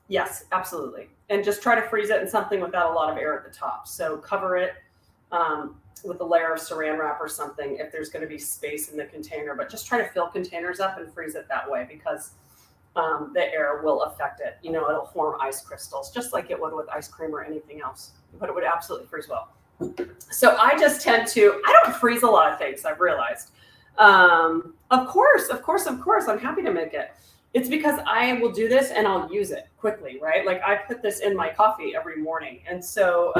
Yes, absolutely. And just try to freeze it in something without a lot of air at the top. So cover it with a layer of saran wrap or something if there's going to be space in the container. But just try to fill containers up and freeze it that way because the air will affect it. You know, it'll form ice crystals just like it would with ice cream or anything else. But it would absolutely freeze well. So I just tend to, I don't freeze a lot of things, I've realized. Of course, I'm happy to make it. It's because I will do this and I'll use it quickly, right? Like I put this in my coffee every morning. And so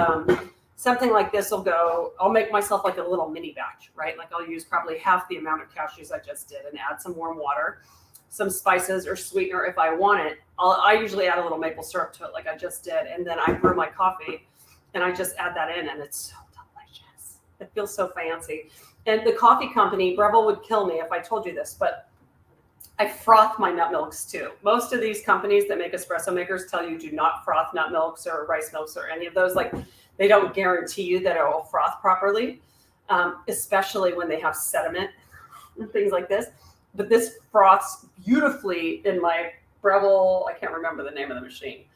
something like this will go, I'll make myself like a little mini batch, right? Like I'll use probably half the amount of cashews I just did and add some warm water, some spices or sweetener if I want it. I usually add a little maple syrup to it like I just did. And then I brew my coffee and I just add that in and it's so delicious. It feels so fancy. And the coffee company, Breville would kill me if I told you this, but I froth my nut milks too. Most of these companies that make espresso makers tell you do not froth nut milks or rice milks or any of those. Like they don't guarantee you that it will froth properly, especially when they have sediment and things like this. But this froths beautifully in my Breville, I can't remember the name of the machine,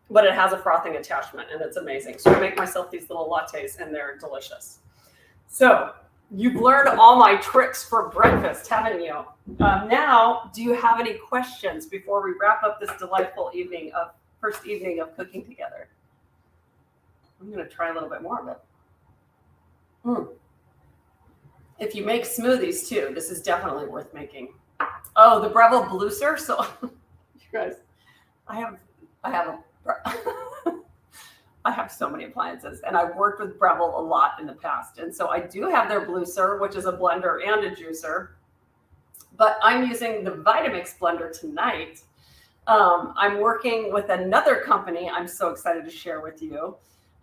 but it has a frothing attachment and it's amazing. So I make myself these little lattes and they're delicious. So you've learned all my tricks for breakfast, haven't you? Now, do you have any questions before we wrap up this delightful first evening of cooking together? I'm going to try a little bit more of it. If you make smoothies too, this is definitely worth making. Oh, the Breville Blueser. So, you guys, I have so many appliances and I've worked with Breville a lot in the past. And so I do have their Blueser, which is a blender and a juicer, but I'm using the Vitamix blender tonight. I'm working with another company I'm so excited to share with you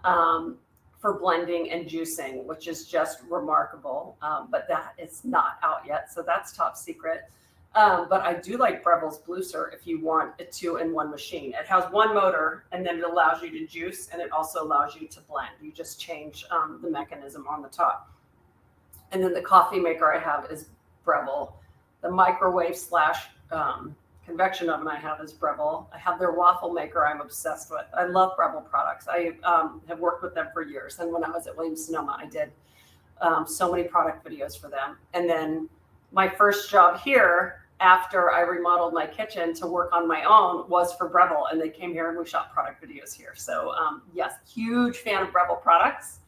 for blending and juicing, which is just remarkable. But that is not out yet. So that's top secret. But I do like Breville's Blueser if you want a 2-in-1 machine. It has one motor and then it allows you to juice and it also allows you to blend. You just change the mechanism on the top. And then the coffee maker I have is Breville. The microwave / convection oven I have is Breville. I have their waffle maker I'm obsessed with. I love Breville products. I have worked with them for years. And when I was at Williams-Sonoma, I did so many product videos for them. And then my first job here after I remodeled my kitchen to work on my own was for Breville, and they came here and we shot product videos here. So yes, huge fan of Breville products,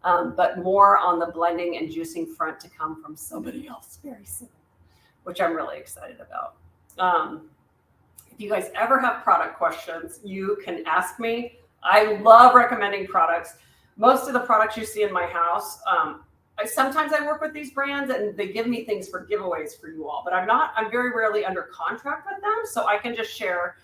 but more on the blending and juicing front to come from somebody else very soon, which I'm really excited about. If you guys ever have product questions, you can ask me. I love recommending products. Most of the products you see in my house, sometimes I work with these brands and they give me things for giveaways for you all, but I'm very rarely under contract with them. So I can just share.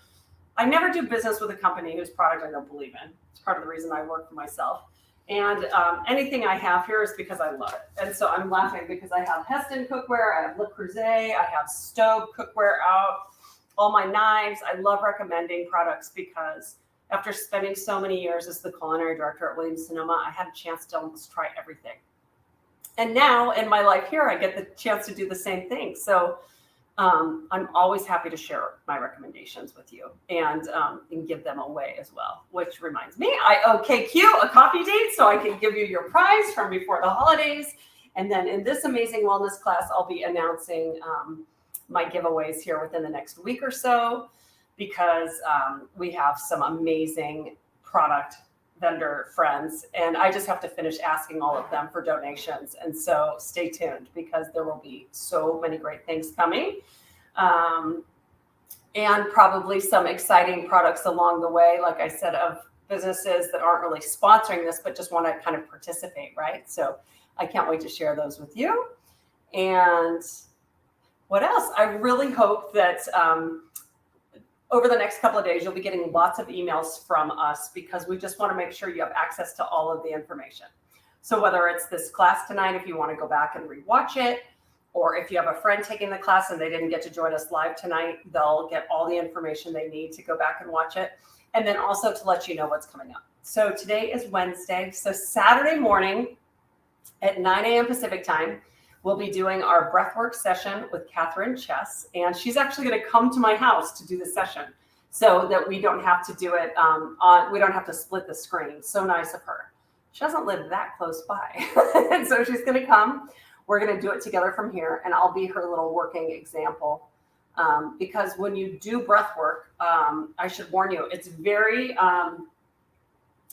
I never do business with a company whose product I don't believe in. It's part of the reason I work for myself. And anything I have here is because I love it. And so I'm laughing because I have Heston cookware, I have Le Creuset, I have Stove cookware out, all my knives. I love recommending products because after spending so many years as the culinary director at Williams-Sonoma, I had a chance to almost try everything. And now in my life here, I get the chance to do the same thing. So I'm always happy to share my recommendations with you and give them away as well, which reminds me, I owe KQ a coffee date so I can give you your prize from before the holidays. And then in this amazing wellness class, I'll be announcing my giveaways here within the next week or so because we have some amazing product vendor friends, and I just have to finish asking all of them for donations. And so stay tuned because there will be so many great things coming and probably some exciting products along the way, like I said, of businesses that aren't really sponsoring this, but just want to kind of participate, right? So I can't wait to share those with you. And what else? I really hope that over the next couple of days, you'll be getting lots of emails from us because we just want to make sure you have access to all of the information. So whether it's this class tonight, if you want to go back and rewatch it, or if you have a friend taking the class and they didn't get to join us live tonight, they'll get all the information they need to go back and watch it. And then also to let you know what's coming up. So today is Wednesday. So Saturday morning at 9 a.m. Pacific time, we'll be doing our breathwork session with Catherine Chess, and she's actually going to come to my house to do the session so that we don't have to do it we don't have to split the screen. So nice of her. She doesn't live that close by. And so she's going to come. We're going to do it together from here, and I'll be her little working example. Because when you do breath work, I should warn you, it's very,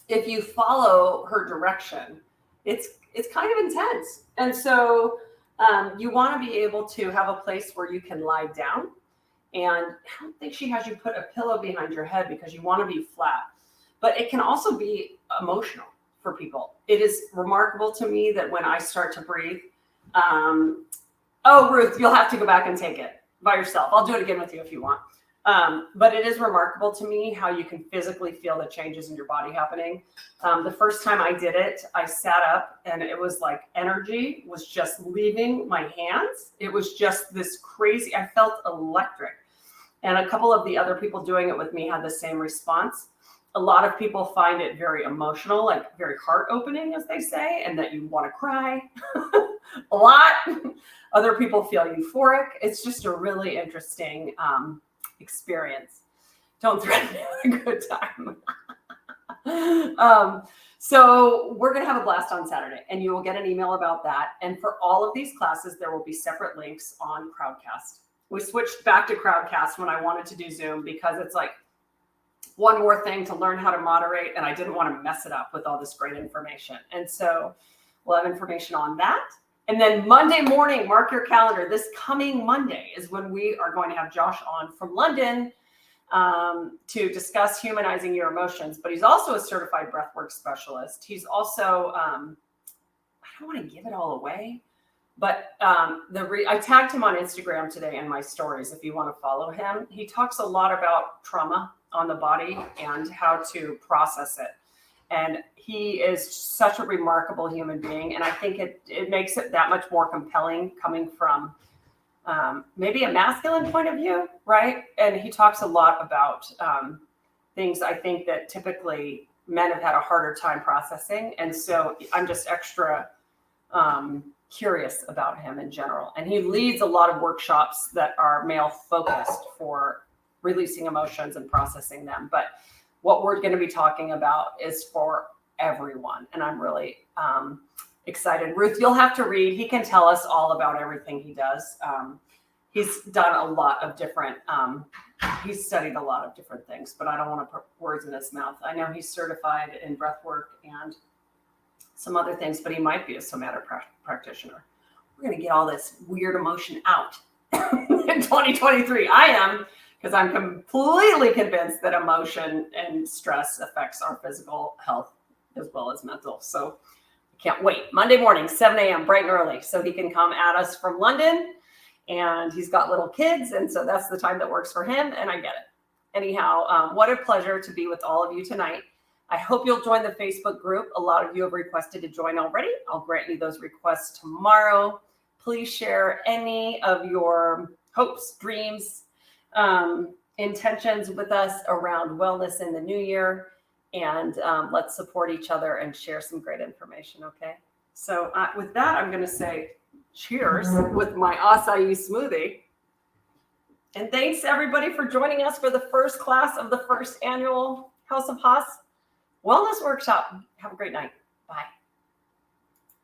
if you follow her direction, it's kind of intense. And so you want to be able to have a place where you can lie down. And I don't think she has you put a pillow behind your head because you want to be flat. But it can also be emotional for people. It is remarkable to me that when I start to breathe, oh, Ruth, you'll have to go back and take it by yourself. I'll do it again with you if you want. But it is remarkable to me how you can physically feel the changes in your body happening. The first time I did it, I sat up and it was like energy was just leaving my hands. It was just this crazy, I felt electric. And a couple of the other people doing it with me had the same response. A lot of people find it very emotional, like very heart opening, as they say, and that you want to cry a lot. Other people feel euphoric. It's just a really interesting experience. Don't threaten a good time. So we're going to have a blast on Saturday, and you will get an email about that. And for all of these classes, there will be separate links on Crowdcast. We switched back to Crowdcast when I wanted to do Zoom because it's like one more thing to learn how to moderate, and I didn't want to mess it up with all this great information. And so we'll have information on that. And then Monday morning, mark your calendar. This coming Monday is when we are going to have Josh on from London to discuss humanizing your emotions. But he's also a certified breathwork specialist. He's also, I don't want to give it all away, but I tagged him on Instagram today in my stories if you want to follow him. He talks a lot about trauma on the body and how to process it. And he is such a remarkable human being. And I think it makes it that much more compelling coming from maybe a masculine point of view, right? And he talks a lot about things I think that typically men have had a harder time processing. And so I'm just extra curious about him in general. And he leads a lot of workshops that are male focused for releasing emotions and processing them. But what we're going to be talking about is for everyone. And I'm really excited. Ruth, you'll have to read. He can tell us all about everything he does. He's done a lot of different, he's studied a lot of different things, but I don't want to put words in his mouth. I know he's certified in breathwork and some other things, but he might be a somatic practitioner. We're going to get all this weird emotion out in 2023. I am, because I'm completely convinced that emotion and stress affects our physical health as well as mental. So I can't wait. Monday morning, 7 a.m., bright and early. So he can come at us from London, and he's got little kids. And so that's the time that works for him. And I get it. Anyhow, what a pleasure to be with all of you tonight. I hope you'll join the Facebook group. A lot of you have requested to join already. I'll grant you those requests tomorrow. Please share any of your hopes, dreams, intentions with us around wellness in the new year. And let's support each other and share some great information, okay? So with that, I'm going to say cheers with my acai smoothie. And thanks, everybody, for joining us for the first class of the first annual House of Haas Wellness Workshop. Have a great night. Bye.